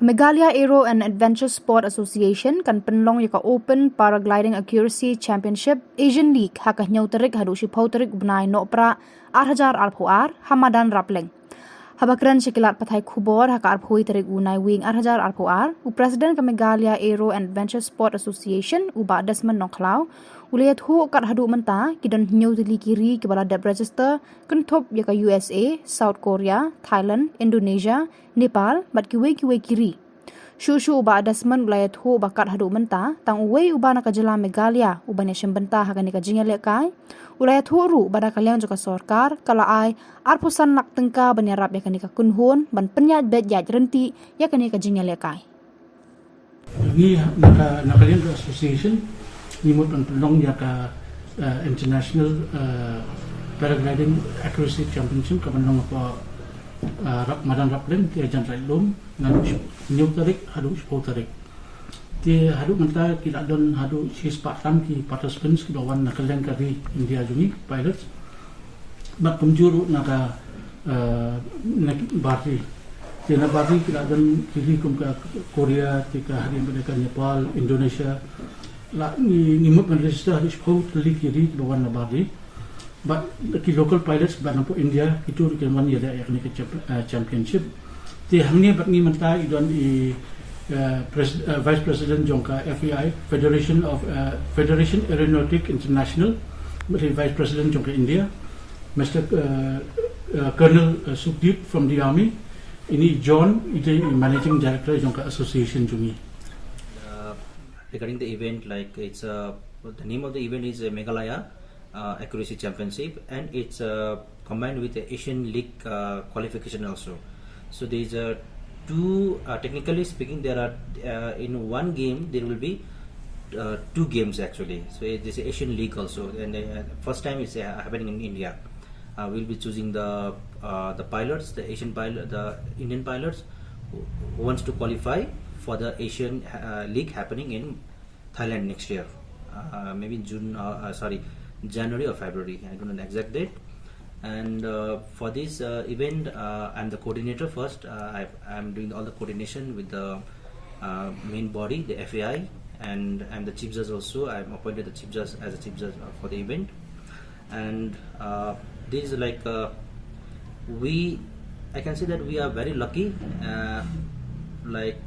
Meghalaya Aero and Adventure Sport Association kan penlong yaka Open Paragliding Accuracy Championship Asian League haka nyau terik hadu shipau terik benai nopra 8,000 arpoar hamadan rapleng. Habakran sekilat pathai Khubor haka arpoi terik unai wing 8,000 arpoar u President ka Meghalaya Aero and Adventure Sport Association u ba Desmond Nongklau ulayat hu kat hadu menta kidan nyau tili kiri ke bala dep register kentop yaka USA, South Korea, Thailand, Indonesia, Nepal bat kiwe kiri. Shushu uba Desmond ulayat hu bakat hadu menta tang uwe uba na ka Jylla Meghalaya ubanya syembenta hakani ka jingale kai ulayat hu ru bada kalian juga sorkar kala ai arpusan nak tengka banyarap yakani ka kunhun ban penyat bet yat renti yakani ka jingale kai. Ini nakalian association nimut penlong yaka international paragliding accuracy championship kamanong apa madan raplen ti ajan railum nganu new tarik hadu 10 tarik ti hadu menta kita don hadu sis patlam ki participants ki bawan nakalian kari India jumi pilots mak kumjuru naka barti China barti kita don kiri kum ka Korea tika hari mereka Nepal Indonesia la ni mut register hadu 10 tarik kiri bawan na barti but the local pilots ban po India itu ke man ya yakni ke championship ti hamni bat ni menta idon i vice president jongka FAI Federation Aeronautic International vice president jongka India Mr Colonel Sukhdeep from the army ini John ite managing director jongka association jungi regarding the event like it's the name of the event is Meghalaya Accuracy Championship and it's combined with the Asian League qualification also. So there is two technically speaking there are in one game there will be two games actually. So this is Asian League also and first time it's happening in India. We'll be choosing the pilots, the Indian pilots who wants to qualify for the Asian League happening in Thailand next year, maybe January or February, I don't know the exact date. And for this event, I'm the coordinator first. I'm doing all the coordination with the main body, the FAI, and I'm the chief judge also. I'm appointed the chief judge as a chief judge for the event. And this is like I can say that we are very lucky. Like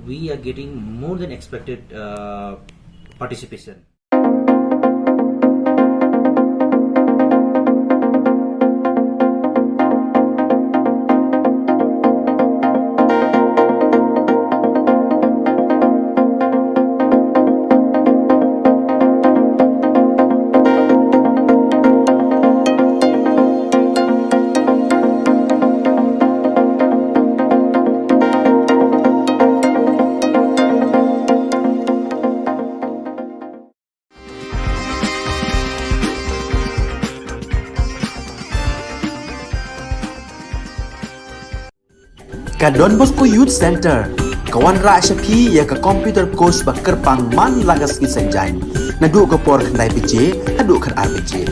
we are getting more than expected participation. Ka Don Bosco Youth Center, kawan ra syapi ya ka computer course bakar pang man lagas ki sanjang. Nadu ka por khandai PJ, hadu khan RPG.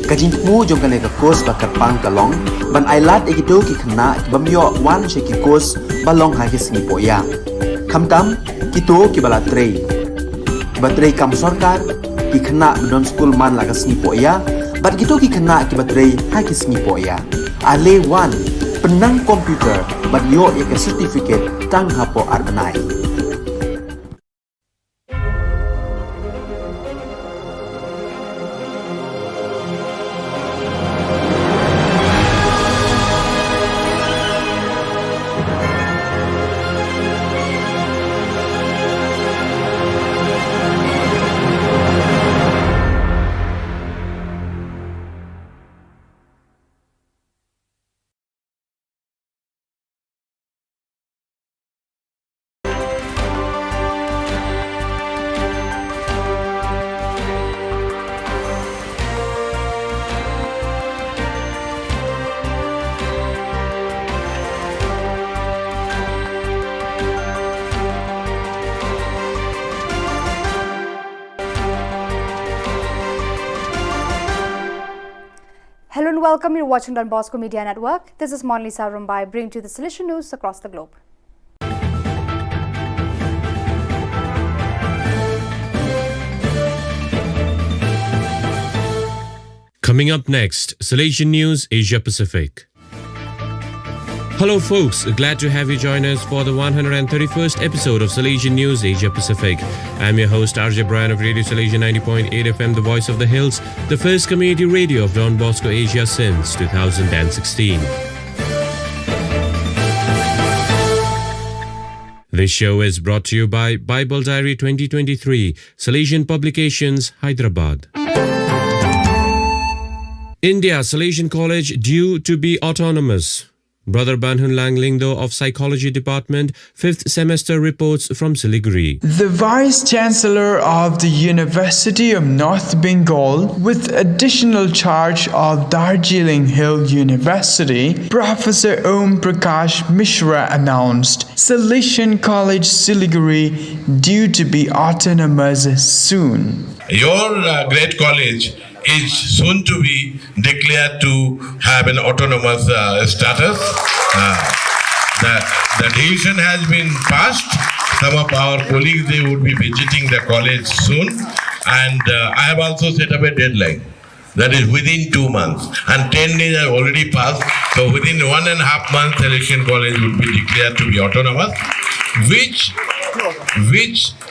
Ka jingmu jong ka course bakar pang kalong, ban ailat egito ki khna bamyo wan sheki course balong ha ki singi poya. Khamtam kito ki bala trei. Batrei kam sarkar ki khna don school man lagas singi poya, bat kito ki khna ki batrei ha ki singi poya. Ale wan penang komputer bat yo ke certificate tang hapo arnai. Hello and welcome. You're watching Don Bosco Media Network. This is Monlisa Rumbai, bringing to you the solution news across the globe. Coming up next, Salesian News Asia Pacific. Hello folks, glad to have you join us for the 131st episode of Salesian News Asia Pacific. I'm your host RJ Brian of Radio Salesian 90.8 FM, the voice of the hills, the first community radio of Don Bosco Asia since 2016. This show is brought to you by Bible Diary 2023, Salesian Publications, Hyderabad. India Salesian College due to be autonomous. Brother Banhun Langlingdo of Psychology Department, 5th semester reports from Siliguri. The Vice Chancellor of the University of North Bengal, with additional charge of Darjeeling Hill University, Professor Om Prakash Mishra announced Salesian College Siliguri due to be autonomous soon. Your great college is soon to be declared to have an autonomous status. The decision has been passed. Some of our colleagues, they would be visiting the college soon. And I have also set up a deadline. That is within 2 months. And 10 days have already passed. So within 1.5 months, Salesian College would be declared to be autonomous, which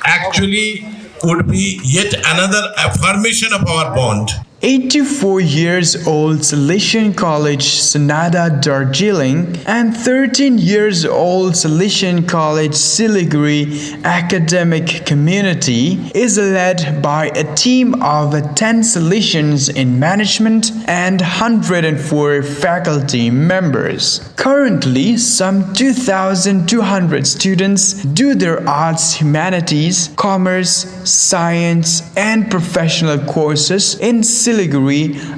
actually would be yet another affirmation of our bond. 84 years old Salesian College Sonada Darjeeling and 13 years old Salesian College Siliguri academic community is led by a team of 10 Salesians in management and 104 faculty members. Currently, some 2,200 students do their arts, humanities, commerce, science, and professional courses in Siliguri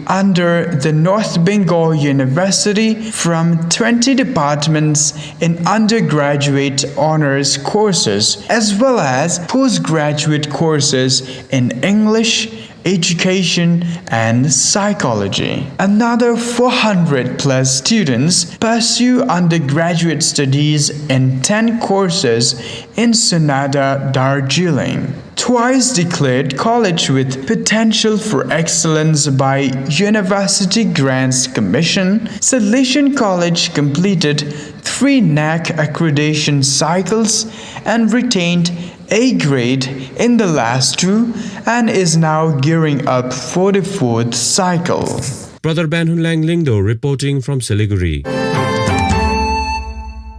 under the North Bengal University from 20 departments in undergraduate honors courses as well as postgraduate courses in English, education, and psychology. Another 400 plus students pursue undergraduate studies in 10 courses in Sonada Darjeeling. Twice declared college with potential for excellence by University Grants Commission, Salesian College completed 3 NAC accreditation cycles and retained A grade in the last two and is now gearing up for the fourth cycle. Brother Banhunlang Lingdo reporting from Siliguri.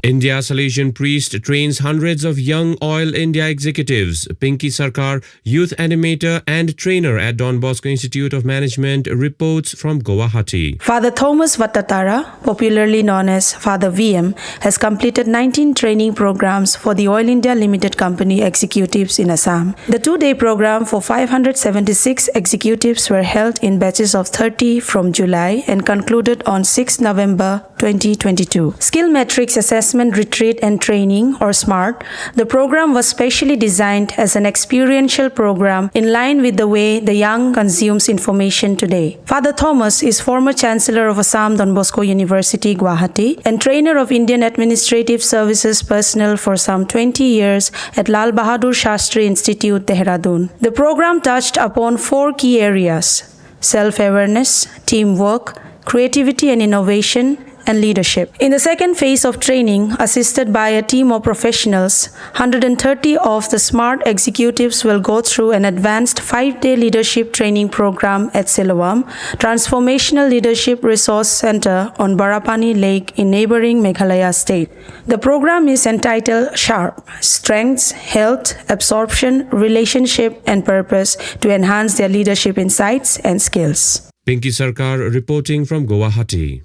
India Salesian priest trains hundreds of young Oil India executives. Pinky Sarkar, youth animator and trainer at Don Bosco Institute of Management, reports from Guwahati. Father Thomas Vattatara, popularly known as Father VM, has completed 19 training programs for the Oil India Limited Company executives in Assam. The two-day program for 576 executives were held in batches of 30 from July and concluded on 6 November 2022. Skill Matrix Assessment Retreat and Training, or SMART, the program was specially designed as an experiential program in line with the way the young consumes information today. Father Thomas is former Chancellor of Assam Don Bosco University, Guwahati, and trainer of Indian Administrative Services personnel for some 20 years at Lal Bahadur Shastri Institute, Dehradun. The program touched upon 4 key areas: self-awareness, teamwork, creativity and innovation, and leadership. In the second phase of training, assisted by a team of professionals, 130 of the SMART executives will go through an advanced 5-day leadership training program at Silawam, Transformational Leadership Resource Center on Barapani Lake in neighboring Meghalaya state. The program is entitled SHARP, Strengths, Health, Absorption, Relationship and Purpose, to enhance their leadership insights and skills. Pinky Sarkar reporting from Guwahati.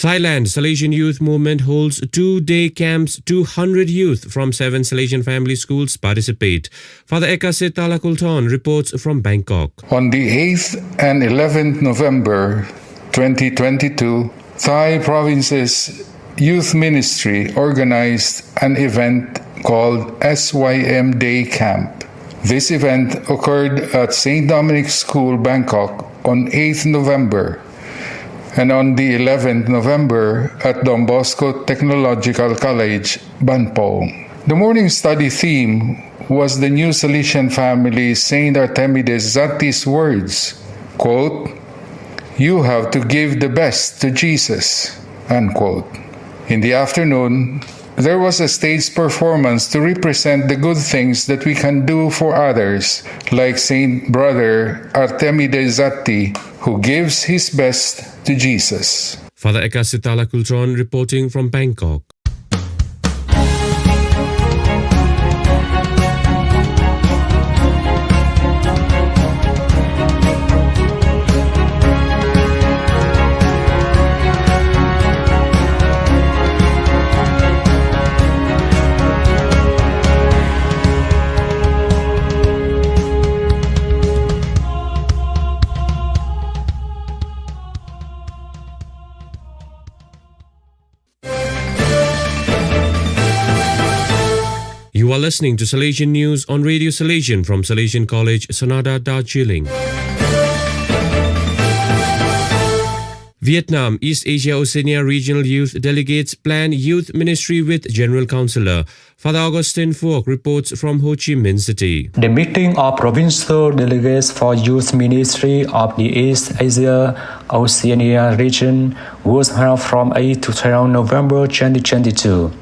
Thailand Salesian Youth Movement holds 2-day camps. 200 youth from 7 Salesian family schools participate. Father Ekasit Talakulton reports from Bangkok. On the 8th and 11th November 2022, Thai Province's Youth Ministry organized an event called SYM Day Camp. This event occurred at St. Dominic's School, Bangkok on 8th November. And on the 11th November at Don Bosco Technological College, Banpong. The morning study theme was the new Salesian family Saint Artemides Zatti's words, quote, "You have to give the best to Jesus," unquote. In the afternoon, there was a stage performance to represent the good things that we can do for others, like Saint Brother Artemides Zatti, who gives his best to Jesus. Father Ekasit Talakulton reporting from Bangkok. You are listening to Salesian News on Radio Salesian from Salesian College, Sonada, Darjeeling. Vietnam, East Asia Oceania Regional Youth Delegates plan youth ministry with General Councillor. Father Augustine Phuoc reports from Ho Chi Minh City. The meeting of provincial delegates for youth ministry of the East Asia Oceania region was held from 8 to 12 November 2022.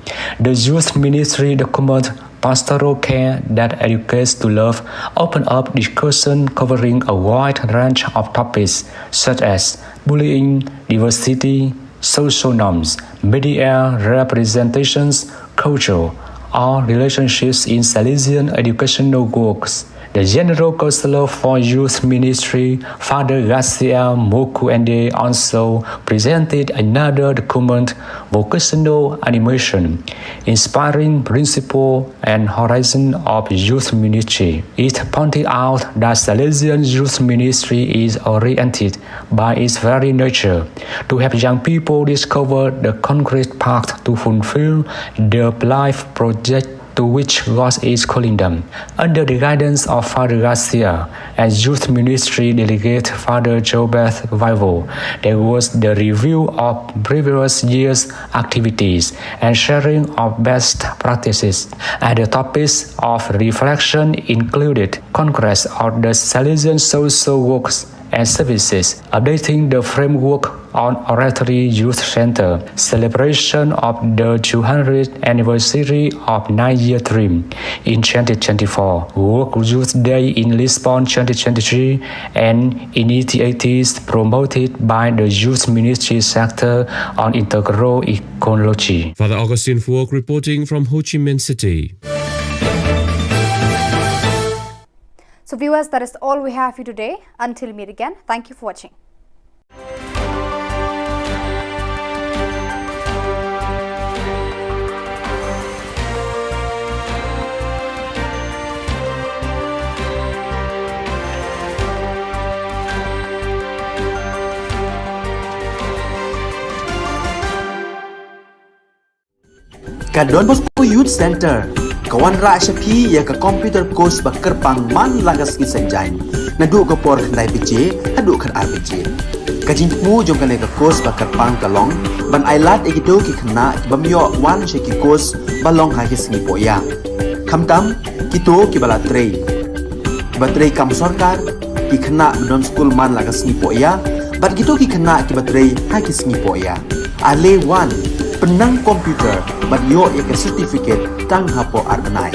The youth ministry document pastoral care that educates to love opened up discussion covering a wide range of topics such as bullying, diversity, social norms, media representations, culture, or relationships in Salesian educational works. The General Counselor for Youth Ministry, Father Garcia Mokuende, also presented another document, Vocational Animation, Inspiring Principle and Horizon of Youth Ministry. It pointed out that Salesian Youth Ministry is oriented by its very nature to help young people discover the concrete path to fulfill their life project to which God is calling them. Under the guidance of Father Garcia and Youth Ministry Delegate Father Jobeth Vival, there was the review of previous year's activities and sharing of best practices. And the topics of reflection included Congress of the Salesian Social Works and Services, updating the framework on Oratory Youth Center, celebration of the 200th anniversary of 9-year dream in 2024, Work Youth Day in Lisbon 2023, and initiatives promoted by the youth ministry sector on integral ecology. Father Augustine Fuok reporting from Ho Chi Minh City. So viewers, that is all we have for you today. Until we meet again, thank you for watching. Kadon Bosco Youth Center Kawan ra shapi ya ka computer course bakar pang man lagas ki senjain nadu ka por khandai pije hadu khan RPG kajin mu jom kan ka course bakar pang kalong ban ailat ekito ki khna bamyo wan sheki course balong ha ki singi poya khamtam kito ki bala trei batrei kam sarkar ki khna non school man lagas ni poya bat kito ki khna ki batrei ha ki singi poya ale wan penang komputer bat yo ya ke certificate tang hapo arbenai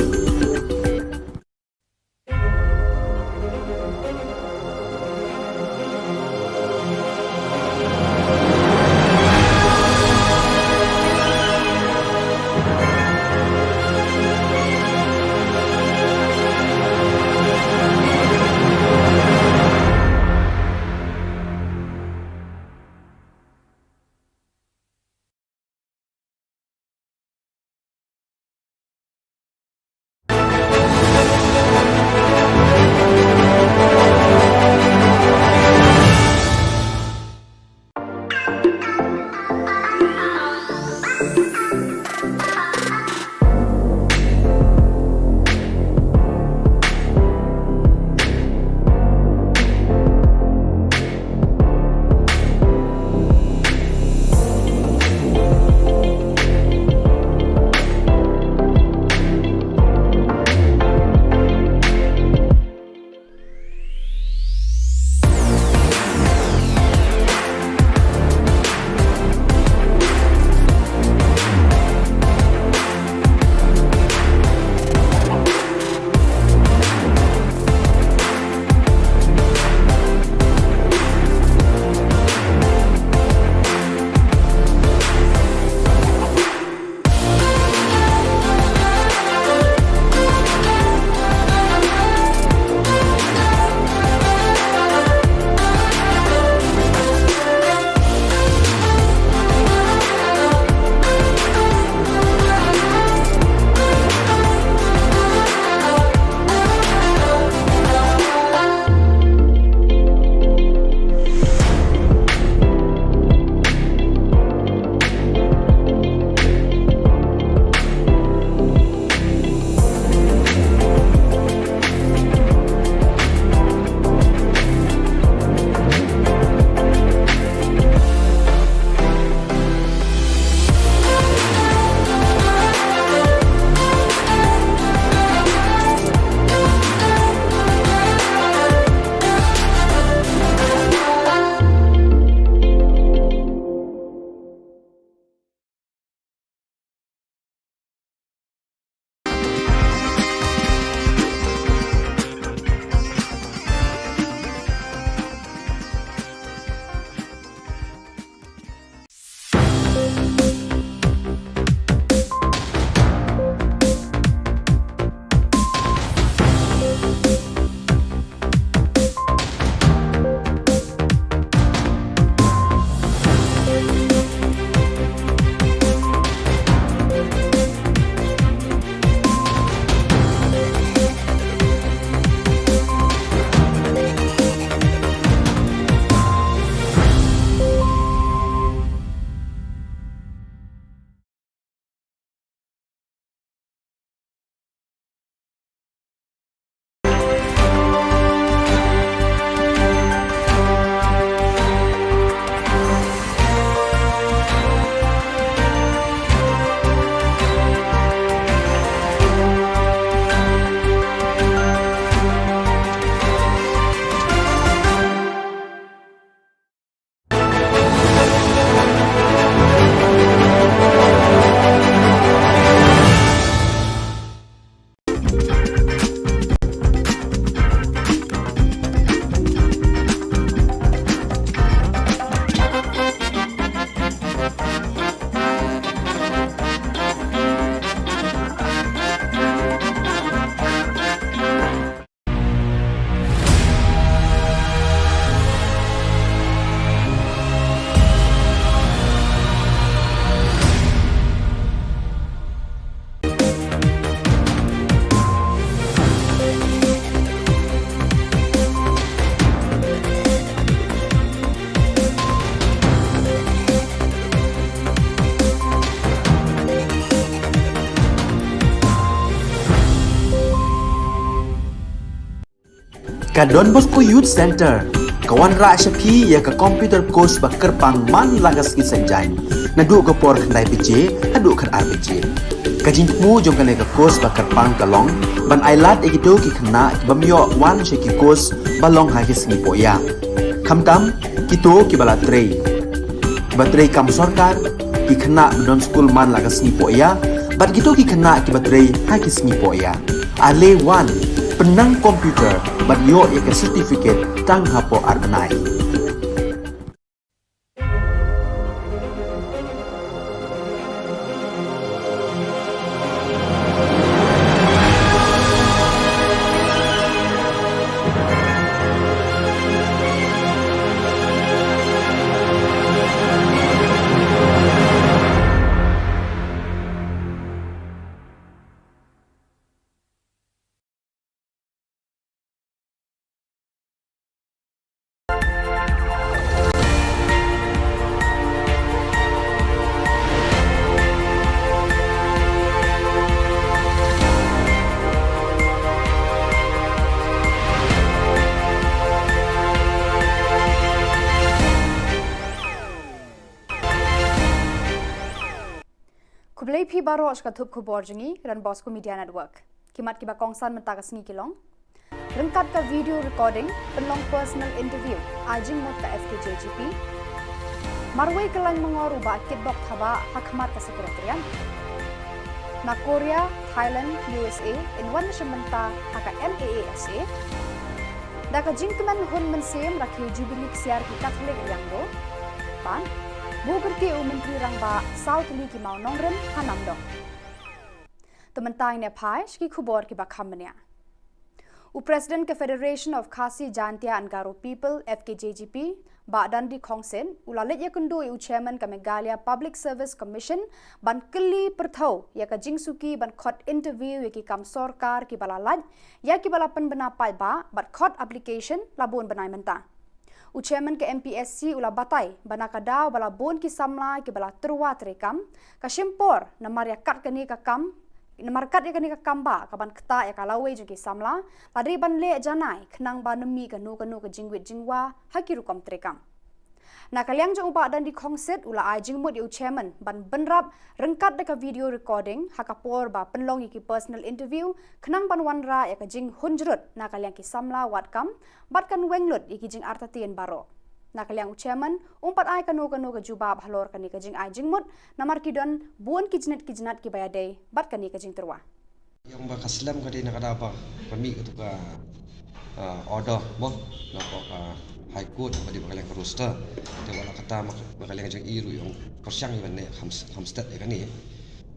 Ka Don Bosco Youth Center, kawan ra syapi ya ka computer course ba kerpang man lagas ki senjang. Nadu ka por khandai PJ, hadu kan RPG. Kajin mu jong kan ka course ba kerpang kalong, ban ailat egido ki khna bamyo wan sheki course balong ha ki sngi poya. Khamtam kito ki bala trei. Batrei kam sarkar ki khna don school man lagas sngi poya, bat kito ki khna ki batrei ha ki sngi poya. Ale wan penang komputer bat yo ya ka certificate tang hapo arbenai. Kublai phi baro ashka thup khubor jingi ran Bosco Media Network. Kimat kiba kongsan mentakas ngi kilong. Rengkat ka video recording penlong personal interview ajing mot ka FKJGP. Marway kelang mengor uba kitbok thaba hakmat ka sekretarian. Na Korea, Thailand, USA in one shementa haka MAASA. Daka jingkeman hun mensem rakhi jubilee siar ki Catholic yang do. Pan Buker ke Menteri Rangba South Li ki mau nongrem hanam dong. Tementai ne pai ki khubor ki bakhamnya. President ke Federation of Khasi Jantia and Garo People FKJGP ba dandi khongsen ulalet ya kundu chairman ka Meghalaya Public Service Commission ban keli perthau ya ka jingsuki ban khot interview ya ki kam sarkar ki balalaj ya ki balapan bana pai ba bat khot application labon banai menta. Chairman ke MPSC ula batai bana kadau bala bon ki samla ki bala terwa terekam ka shimpor namar ya kat kani ka kam namar kat ya kani ka kamba ka ban kta ya kalawe ju ki samla ladri ban le janai khnang ba nami ka nu ka jingwit jingwa hakiru kom terekam na kalyang jong uba dan di khongset ula ai jingmut yu chairman ban benrap rengkat de ka video recording hakapor ba penlong ki personal interview khnang ban wanra ya ka jing hunjrut na kalyang ki samla watkam bat kan wenglut ki jing artatien baro na kalyang chairman umpat ai kanu ka jubab halor kani ka jing ai jingmut namar ki don buon ki jinat ki bayade bat kani ka jing terwa yang ba kaslam ka di nakada ba kami ka tuka order mo na ko High Court badi bakalang roster te wala kata bakalang jang iru yung persyang iban ne hamstat ya kani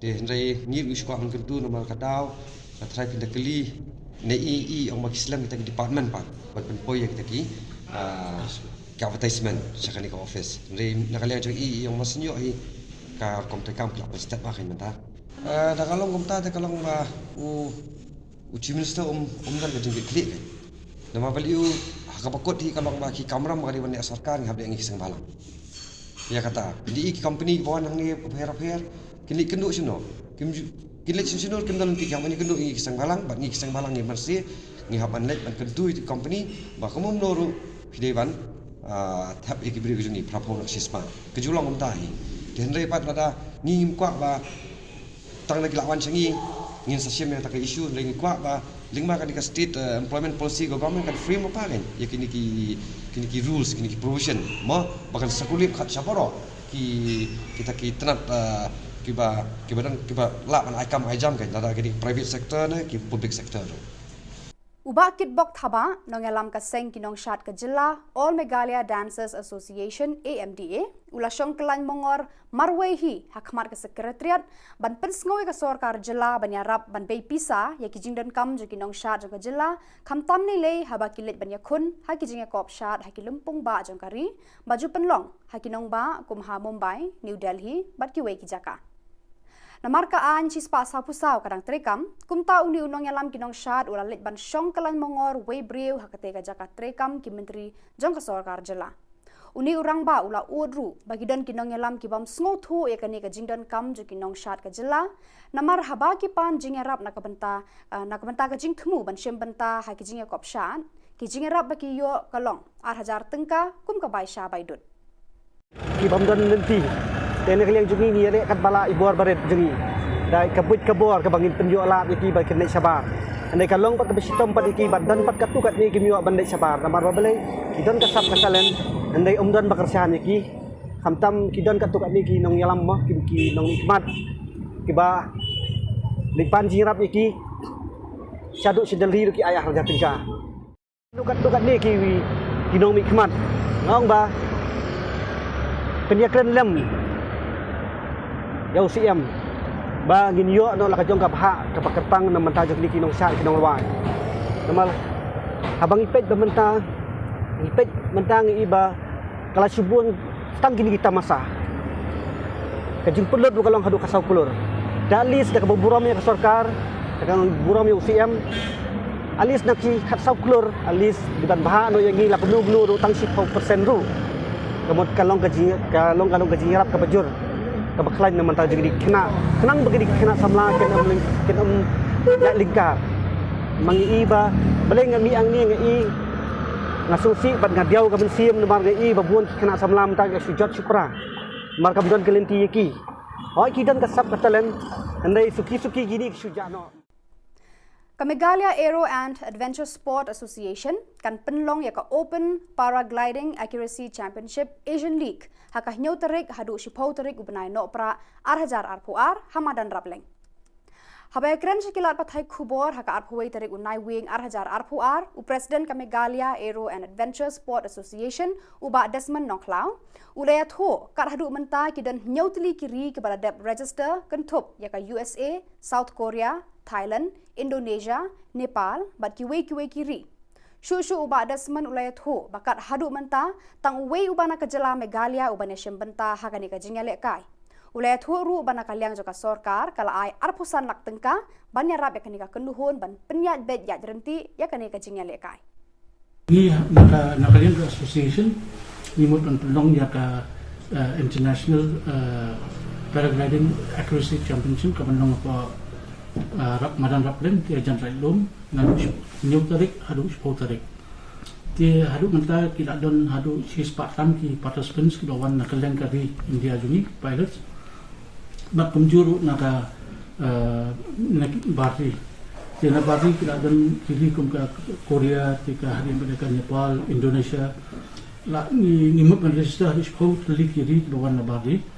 te hendrai ni usku ang kentu nama kadau try pindah keli ne i ang makislam kita department pat ban poi kita ki advertisement sakani ka office hendrai nakalang jang yang masinyo ai ka komtekam klap stat ba kan menta da kalong komta te kalong ba chief minister dan ka jing klik nama beliau kapakot hi kalong ba ki kamram kali ban sarkar ngab de ngi sang balang ya kata di company bawan nang ni her kini kendu sino kini sino kim dalam ti yang ni kendu ngi sang balang ban ngi sang balang ni marsi ngi haban let ban kendu di company ba kamu noru hideban thap ikibri gujuni prapon sisma kejulong umtai den repat pada ngi kwa ba tang lagi lawan sangi ngin sasyam yang tak isu lagi kwa ba lingma kan di state employment policy government kan frame apa kan ya kini ki rules kini ki provision mo bahkan sekulip khat syaporo kita tenat kiba la man aikam aijam kan ada kini private sector na ki public sector Uba kitbok thaba nongelam ka seng kinong shat ka Jylla All Meghalaya Dancers Association AMDA ula syong kelang mongor marway hi hakmat ka sekretariat ban pensngoi ka sarkar Jylla banyarap ban bei pisa ya kijing dan kam jo kinong shat jo ka Jylla kam tam ni le haba kilet banya khun ha kijing kop shat ha kilumpung ba jong kari baju penlong ha kinong ba kumha Mumbai New Delhi bat ki wei ki Jaka Namarka an cispa sapusau kadang terekam kumta uni unong yalam kinong shat ula let ban syong kelang mongor wei breu hakate ka Jaka terekam ki menteri jong ka sarkar Jylla uni urang ba ula odru bagi don kinong yalam ki bam sngo thu ya kani ka jingdon kam jo kinong shat ka Jylla namar haba ki pan jing yarap nakabenta ka jing thmu ban shem benta ha ki jing kop shat ki jingerap baki yo kalong arhajar tengka kum ka baisha baidut ki bamdan nanti tene kalian jungi ni rek kat bala ibuar baret jungi dai kabut kabor ka bangin penjo alat iki ba kenai sabar andai kalong pat besitom pat iki badan pat katukat ni kimio bandai sabar namar babale kidon kasap kasalen andai umdan bakarsihan iki kamtam kidon katukat ni ki nong yalam mah ki nong nikmat kiba lipan jingrap iki syaduk sedeli ki ayah raja tingka tukat ni ki nong nikmat ngong ba penyakren lem yau siam ba gin yo no la kajong ka bha ka pakerpang na manta jok ni ki nong sya ki nong lawai namal habang ipet bamenta ipet mentang iba kala subun tang gini kita masa kajing pelot du kalong hadu kasau kulur dalis dak buram ya sarkar dak buram ya UCM alis nak ki kasau kulur alis diban baha no yang la gnu tang 10% ru kamot kalong kaji rap ka bajur ka baklan na manta jadi kenang begini kena samla ken ya lingkar mangi iba beleng mi ang ni ngai ngasusi bat ngadiau ka bensim nemar ngai babuan kena samla manta ka sujud syukra mar ka budon kelenti yaki oi kidan kasap katalen andai suki gini sujano Meghalaya Aero and Adventure Sport Association kan penlong ya ka Open Paragliding Accuracy Championship Asian League haka nyau tarik hadu shipau tarik ubenai no pra arhajar arpuar hamadan rapleng. Habay kren sekilat pathai khubor haka arpuai tarik unai wing arhajar arpuar u President ka Meghalaya Aero and Adventure Sport Association uba Desmond Nongklau ulaya tho kat hadu menta kidan nyau tili kiri kepada dep register kentup ya ka USA, South Korea, Thailand, Indonesia, Nepal, bat kiwe kiri. Shushu uba Desmond ulaya tho bakat hadu menta tang uwe uba na ka Jylla Meghalaya uba nation benta hakani ka jingyale kai. Ulaya tho ru uba na kaliang joka sorkar kala ai arpusan lak tengka banya rap yakani ka kenduhun ban penyat bed ya jerenti yakani ka jingyale kai. Ni nakalian association nimut penlong ya ka international paragliding accuracy championship ka penlong apa Madan Raplen dia jan railum ngan new tarik hadu sepuluh tarik dia hadu menta kita don hadu si Spartan ki participants ki lawan nakalian kari India jungi pilots mak penjuru naka bari dia na bari kita don kiri kum ka Korea tika hari mereka Nepal Indonesia la ni mut register hadu sepuluh tarik kiri lawan na bari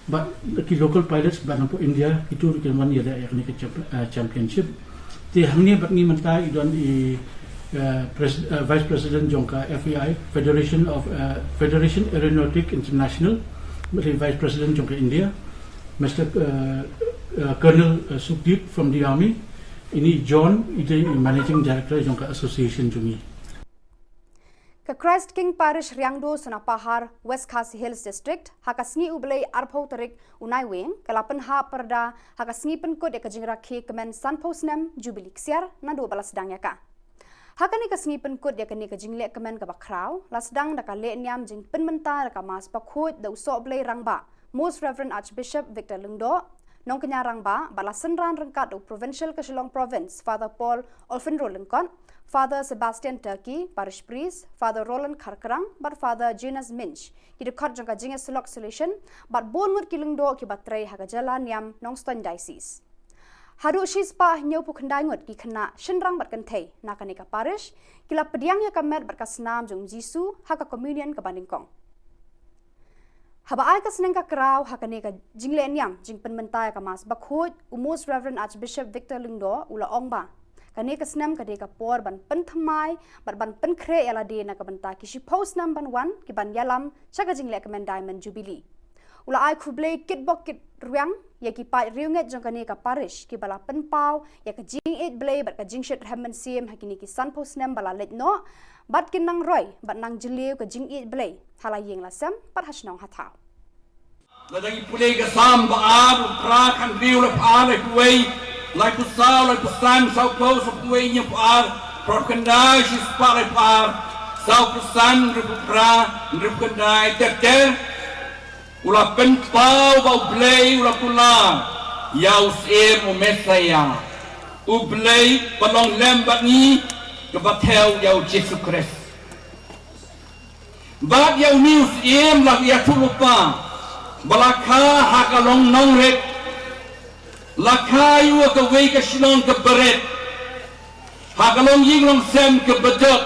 but the local pilots banam po India itu keman ya da yakni ke championship ti hamni bat ni menta idon vice president jongka FAI Federation Aeronautic International vice president jongka India Mr. Colonel Sukhdeep from the army ini John ide managing director jongka association jungi Ka Christ King Parish Riangdo Sunapahar West Khasi Hills District hakasngi ublei arpau tarik unai wing kalapan ha perda hakasngi penkod ya kajingra ke kemen sanposnem jubilee ksiar na 12 sedang ya ka hakani kasngi penkod ya kani kajingle kemen ka bakrau lasdang da ka le nyam jing penmenta ka mas pakhot da uso blei rangba Most Reverend Archbishop Victor Lungdo nong kanya rangba balasan ran rangkat u provincial ka Shillong province Father Paul Olfenro Lengkon Father Sebastian Turkey, Parish Priest, Father Roland Karkarang, but Father Jonas Minch. Kita kat jangka jinga selok solution, but bonward kilungdo ki batray haga Jylla niam Nongston Diocese. Hadu shispa nyau pukandai ki kena shenrang bat kentei nakanika parish, kila pediangnya kamet berkasnam jung Jisu haga communion ke Bandingkong. Haba ai ka seneng ka kraw hakane ka jingle niam jing penmentai ka mas bakhot Most Reverend Archbishop Victor Lungdo ula ongba. Kani kasnam kade ka por ban penthamai ban penkre yala de na ka banta ki shi post nam ban 1 ki ban yalam chaka jingle ka men diamond jubilee ula ai khuble kit bok kit ruang ya ki pa riunget jong kani ka parish ki bala penpau ya ka jing 8 blay bat ka jing shet hamman sim hakini ki sun post nam bala let no bat kin nang roy bat nang jileu ka jing 8 blay hala yeng la sam pat hasnong hathau la dangi pule ga sam ba ab pra kan riu la pa le kuwei like the sound, like the sun, so close up the way in your par, Prokandai, she's spotted par, South the sun, Ripra, Ripkandai, Tete, Ula Penpau, Blay, Ula Pula, Yaus Air, Messaya, Ublay, Palong Lambani, kebatel yau Yesus Kristus. Bab yau news iem lah ya tulupa balaka hakalong nongret lakai wa ke wei ke Shillong ke beret hakalong yinglong sem ke bedok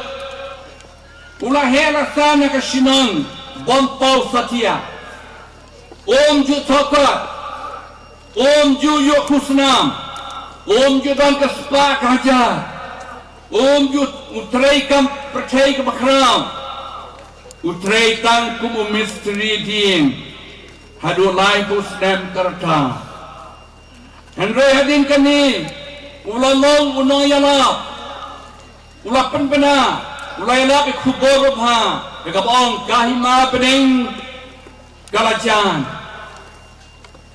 ulah hela sana ke Shillong bompau satia om ju tokat om ju yok kusnam om ju dan ke spa kaja om ju utrai kam percaya ke bakram utrai tang kumu misteri ding hadu lai pusdem kerta Henry hadin kani ulah long unong yalap ulah penbena ulah yalap khubor bha ekabong kahima pening galajan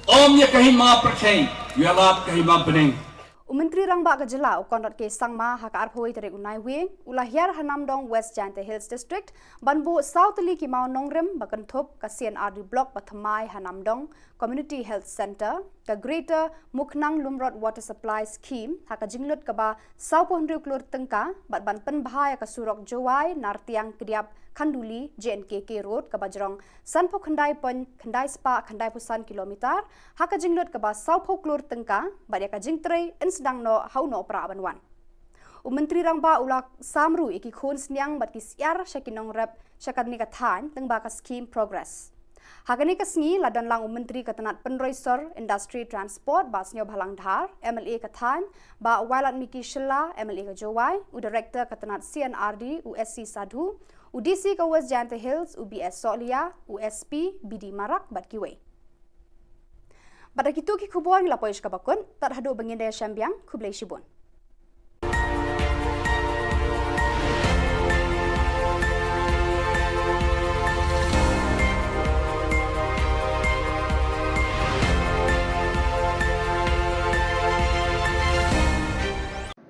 om ya kahima percay yalap kahima pening Menteri Rangba Ka Jylla ukon ke sangma haka arphoi tere unai wing ulahyar hanamdong West Jante Hills District banbu Southly ki mau nongrem bakan thop ka CNRD block pathamai hanamdong Community Health Center ka Greater Muknang Lumrod Water Supply Scheme haka jinglut ka ba 100 klur tengka bat ban penbahaya ka surok Jowai Nartiang Kediap Kanduli JNKK Road ka bajrong sanpo khandai pen khandai spa khandai pusan kilometer haka jinglut ka ba 100 klur tengka bat ya ka jingtrei insdang no hauno pra banwan Menteri Rangba ulak samru iki khun snyang bat ki siar shakinong rep shakat ni ka than tengba ka scheme progress Hakani kasngi ladan lang Menteri Katanat Penroisor Industry Transport Basnyo Bhalang Dhar MLA Kathan ba Wailat Miki Shilla MLA ka Jowai u Director Katanat CNRD USC Sadhu UDC ka West Jante Hills UBS Solia USP BD Marak bat kiwe Pada kitu ki khubor ngila poish ka bakun tat hadu bangindaya syambiang kublai shibun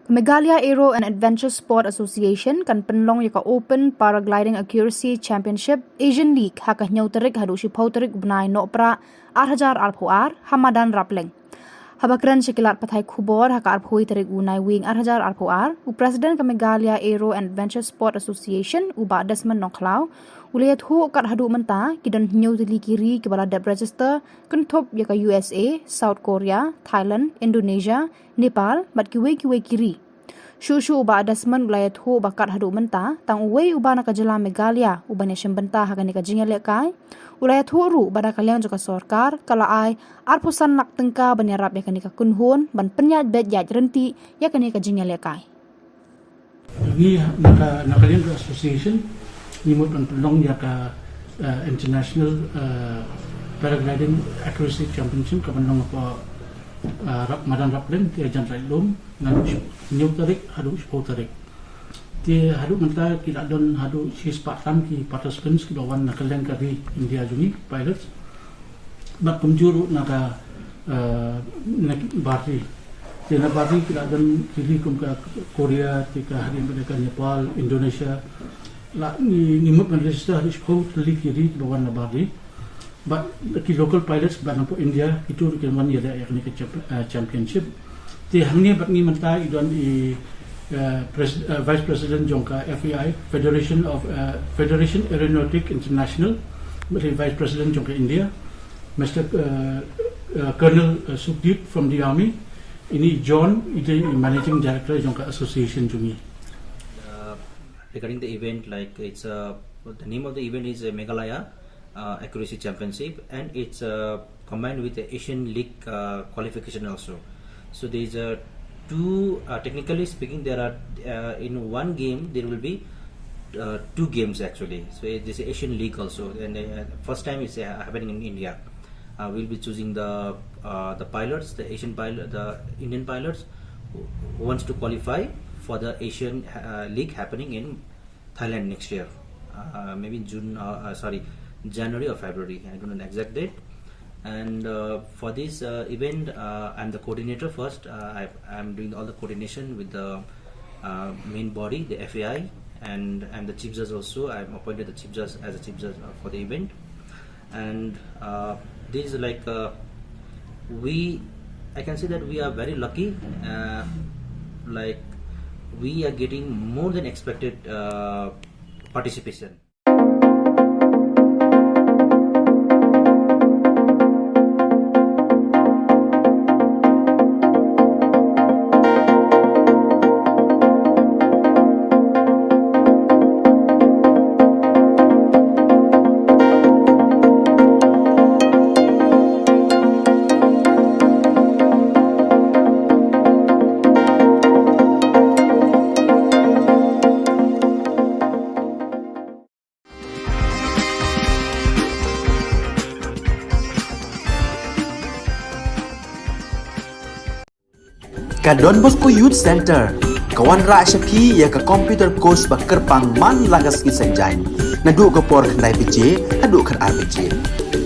Meghalaya Aero and Adventure Sport Association kan penlong yaka Open Paragliding Accuracy Championship Asian League haka nyau terik hadu shipau terik benai nopra 8,000 arpoar hamadan rapling. Habakran sekilat patai khubor haka arpoi terik unai wing 8,000 arpoar u President ka Meghalaya Aero and Adventure Sport Association u ba Desmond Nongklau uliat hu kat hadu menta kidan nyau teli kiri ke bala dep register kentop yaka USA, South Korea, Thailand, Indonesia, Nepal bat kiwe kiri. Shushu uba adasman ulayat hu bakat hadu menta tang uwe uba na ka Jylla Meghalaya uba ni syembenta hakani ka jingale kai ulayat hu ru bada kalian juga sorkar kala ai arpusan nak tengka banyarap yakani ka kunhun ban penyat bet yat renti yakani ka jingale kai Ini nakalian association nimut on pelong yaka international paragliding accuracy championship ka pelong apa madan raplen ti ajan railum ngan new tarik hadu sport tarik ti hadu menta kita don hadu si spartan ki participants ki lawan nakalian kari India juni pilots bak kumjuru naka bari ti na bari kita don kiri kum ka Korea ti ka hari mereka Nepal Indonesia la ni mut register hadu sport kiri lawan na bari but the local pilots ban po India itu ke man ya yakni ke championship ti hamni bat ni menta idon i vice president jongka FAI Federation Aeronautic International vice president jongka India Mr Colonel Sukhdeep from the army ini John ide managing director jongka association jungi regarding the event like it's the name of the event is Meghalaya Accuracy Championship and it's combined with the Asian League qualification also. So there is two technically speaking there are in one game there will be two games actually. So this is Asian League also and first time is happening in India. We'll be choosing the pilots, the Indian pilots who wants to qualify for the Asian League happening in Thailand next year, maybe in January or February, I don't know the exact date. And for this event, I'm the coordinator first. I'm doing all the coordination with the main body, the FAI, and I'm the chief judge also. I'm appointed the chief judge as a chief judge for the event. And this is like I can say that we are very lucky. Like we are getting more than expected participation. Ka Don Bosco Youth Center, kawan rak syapi ya ka computer course ba kerpang man lagas ki senjain. Nadu ka por kandai PJ, nadu kan RPG.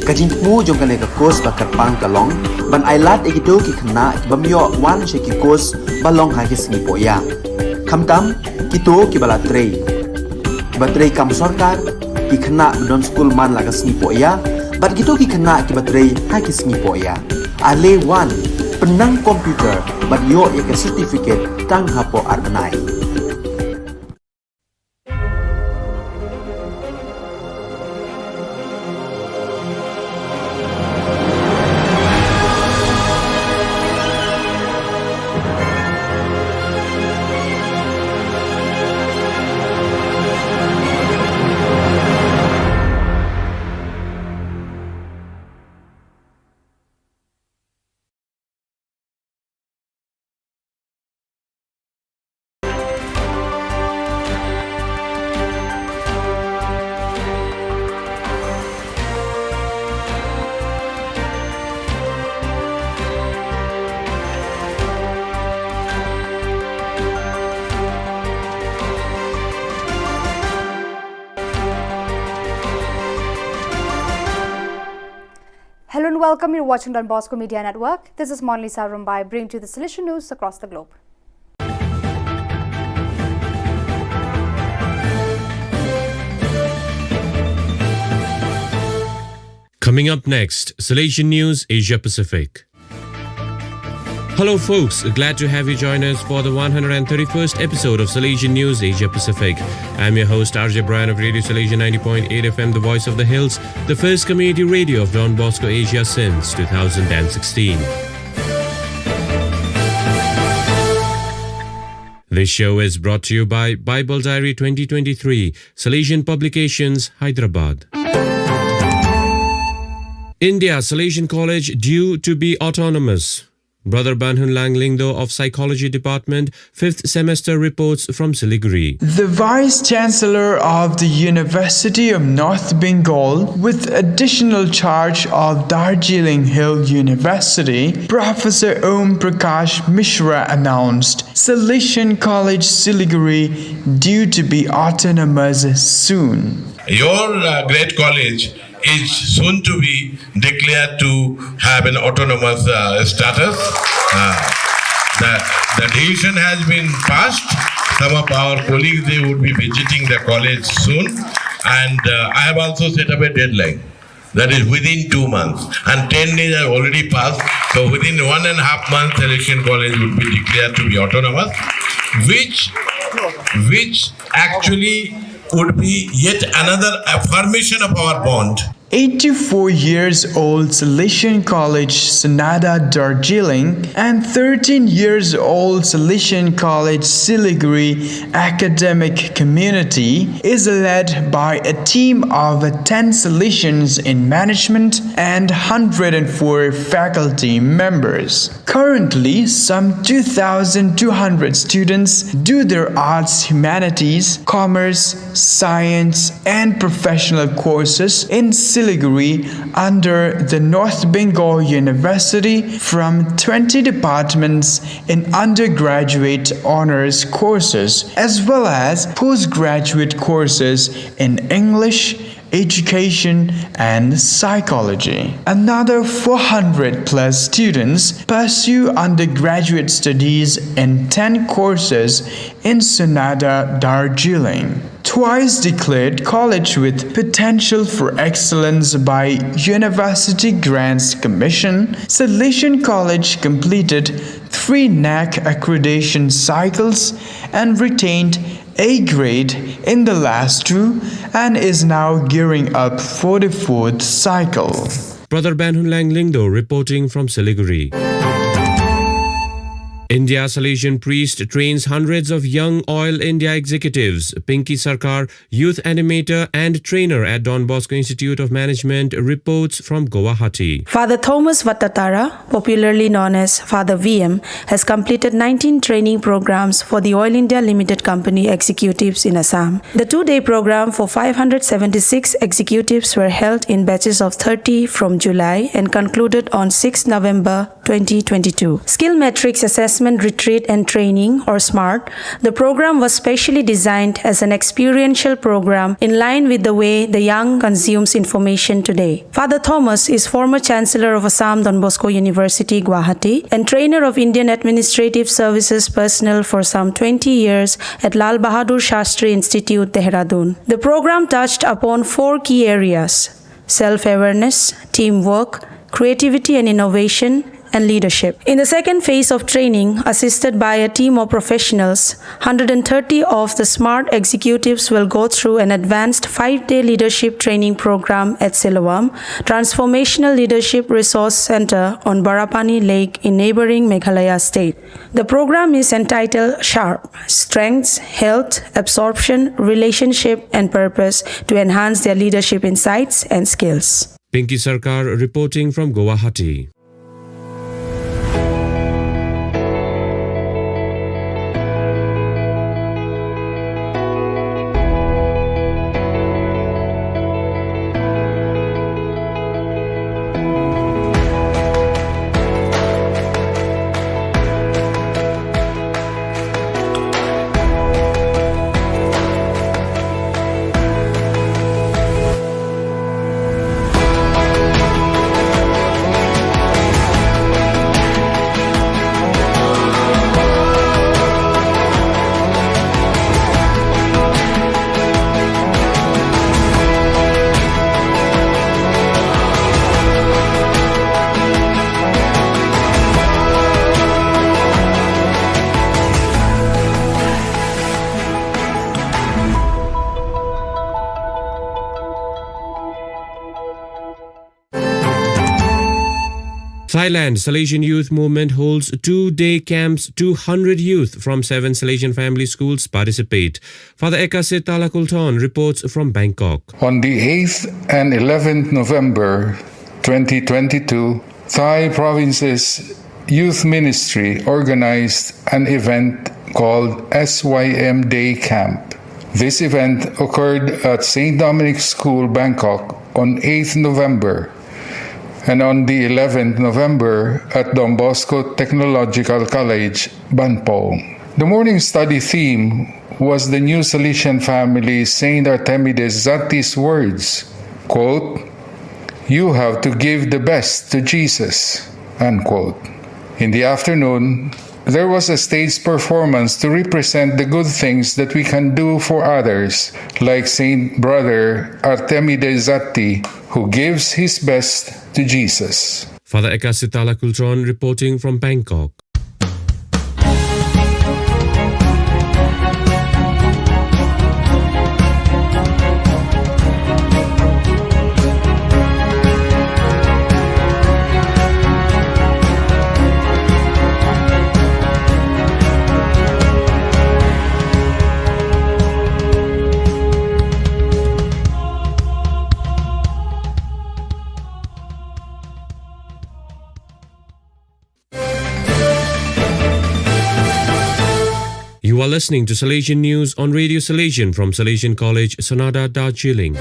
Ka jingmu jong kan ka course ba kerpang kalong, ban ailat ikido ki kena ki bamyo wan syaki course balong ha ki sengi poya. Kamtam kito ki bala trei. Batrei kam sorkar ki kena don school man lagas sengi poya, ban kito ki kena ki batrei ha ki sengi poya. Ale wan penang komputer bat yo ya ke certificate tang hapo arnai. Hello and welcome. You're watching Don Bosco Media Network. This is Monlisa Rumbai, bringing you the solution news across the globe. Coming up next, Salesian News Asia Pacific. Hello folks, glad to have you join us for the 131st episode of Salesian News Asia Pacific. I'm your host RJ Brian of Radio Salesian 90.8 FM, the voice of the hills, the first community radio of Don Bosco Asia since 2016. This show is brought to you by Bible Diary 2023, Salesian Publications, Hyderabad. India Salesian College due to be autonomous. Brother Banhun Langlingdo of Psychology Department, 5th semester reports from Siliguri. The Vice Chancellor of the University of North Bengal, with additional charge of Darjeeling Hill University, Professor Om Prakash Mishra announced Salesian College Siliguri due to be autonomous soon. Your great college is soon to be declared to have an autonomous status. The decision has been passed. Some of our colleagues, they would be visiting the college soon. And I have also set up a deadline. That is within 2 months. And 10 days have already passed. So within 1.5 months, Salesian College would be declared to be autonomous, which actually would be yet another affirmation of our bond. 84 years old Salesian College Sanada Darjeeling and 13 years old Salesian College Siliguri academic community is led by a team of 10 Salesians in management and 104 faculty members. Currently, some 2,200 students do their arts, humanities, commerce, science and professional courses in Siliguri under the North Bengal University from 20 departments in undergraduate honors courses as well as postgraduate courses in English, education, and psychology. Another 400 plus students pursue undergraduate studies in 10 courses in Sonada, Darjeeling. Twice declared college with potential for excellence by University Grants Commission, Salesian College completed 3 NAC accreditation cycles and retained A grade in the last 2 and is now gearing up for the 4th cycle. Brother Banhunlang Lingdo reporting from Siliguri. India Salesian priest trains hundreds of young Oil India executives. Pinky Sarkar, youth animator and trainer at Don Bosco Institute of Management, reports from Guwahati. Father Thomas Vattatara, popularly known as Father VM, has completed 19 training programs for the Oil India Limited Company executives in Assam. The 2-day program for 576 executives were held in batches of 30 from July and concluded on 6 November 2022. Skill Metrics Assessment Retreat and Training, or SMART, the program was specially designed as an experiential program in line with the way the young consumes information today. Father Thomas is former Chancellor of Assam Don Bosco University, Guwahati, and trainer of Indian Administrative Services personnel for some 20 years at Lal Bahadur Shastri Institute, Dehradun. The program touched upon 4 key areas: self-awareness, teamwork, creativity and innovation, and leadership. In the second phase of training, assisted by a team of professionals, 130 of the SMART executives will go through an advanced 5-day leadership training program at Silawam, Transformational Leadership Resource Center on Barapani Lake in neighboring Meghalaya state. The program is entitled SHARP, Strengths, Health, Absorption, Relationship, and Purpose, to enhance their leadership insights and skills. Pinky Sarkar reporting from Guwahati. Thailand Salesian Youth Movement holds 2-day camps. 200 youth from 7 Salesian family schools participate. Father Ekasit Talakulton reports from Bangkok. On the 8th and 11th November 2022, Thai Province's Youth Ministry organized an event called SYM Day Camp. This event occurred at St. Dominic's School, Bangkok on 8th November, and on the 11th November at Don Bosco Technological College, Banpong. The morning study theme was the new Salesian family Saint Artemides Zatti's words, quote, "You have to give the best to Jesus," unquote. In the afternoon, there was a stage performance to represent the good things that we can do for others, like Saint Brother Artemides Zatti, who gives his best to Jesus. Father Ekasit Talakulton reporting from Bangkok. You are listening to Salesian News on Radio Salesian from Salesian College, Sonada, Darjeeling.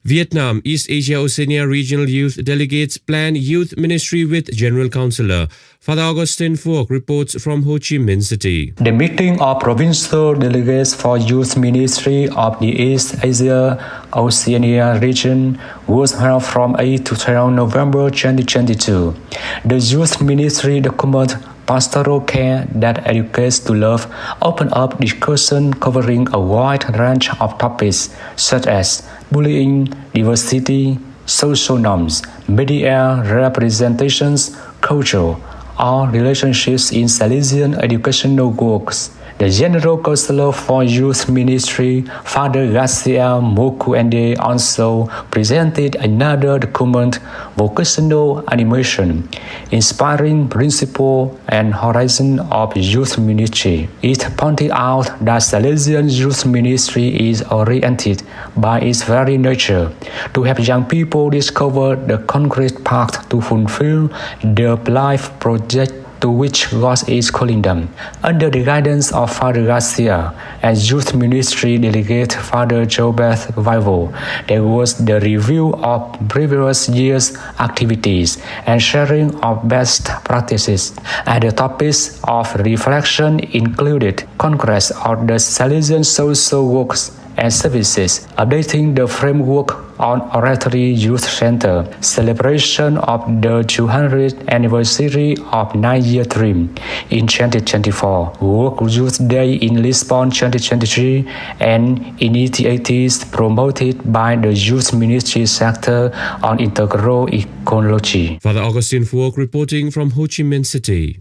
Vietnam, East Asia Oceania Regional Youth Delegates plan Youth Ministry with General Councillor. Father Augustine Phuoc reports from Ho Chi Minh City. The meeting of provincial delegates for Youth Ministry of the East Asia Oceania region was held from 8 to 12 November 2022. The Youth Ministry document pastoral care that educates to love open up discussion covering a wide range of topics such as bullying, diversity, social norms, media representations, culture, or relationships in Salesian educational works. The General Councillor for Youth Ministry, Father Garcia Mokuende, also presented another document, Vocational Animation, Inspiring Principle and Horizon of Youth Ministry. It pointed out that Salesian Youth Ministry is oriented by its very nature to help young people discover the concrete path to fulfill their life project to which God is calling them. Under the guidance of Father Garcia and Youth Ministry Delegate Father Jobeth Vival, there was the review of previous year's activities and sharing of best practices. And the topics of reflection included Congress of the Salesian Social Works and Services, updating the framework on Oratory Youth Center, celebration of the 200th anniversary of 9-year dream in 2024, Work Youth Day in Lisbon 2023, and initiatives promoted by the Youth Ministry sector on integral ecology. Father Augustine Phuoc reporting from Ho Chi Minh City.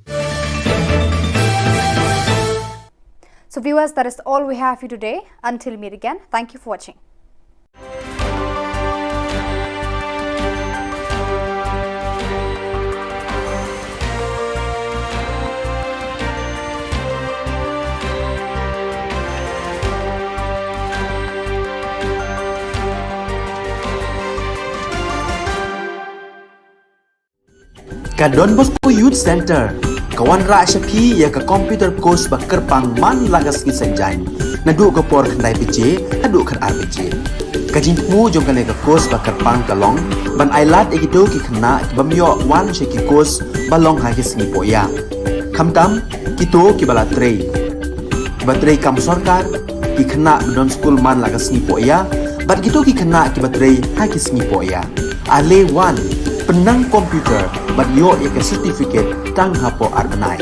So viewers, that is all we have for you today. Until we meet again, thank you for watching. Ka Don Bosco Youth Center, kawan ra syapi ya ka computer course ba kerpang man lagas ki senjain. Nadu ka por kandai PC, adu kan RPG. Kajin mu jom kan ka course ba kerpang kalong, ban ailat egido ki kena ki bamyo wan she ki course balong ha ki sngi poya. Khamtam kito ki bala trei. Ba trei kam sarkar ki kena don school man lagas sngi poya, bat kito ki kena ki batrei ha ki sngi poya. Ale 1 penang komputer bat yo ek certificate tang hapo arbanai.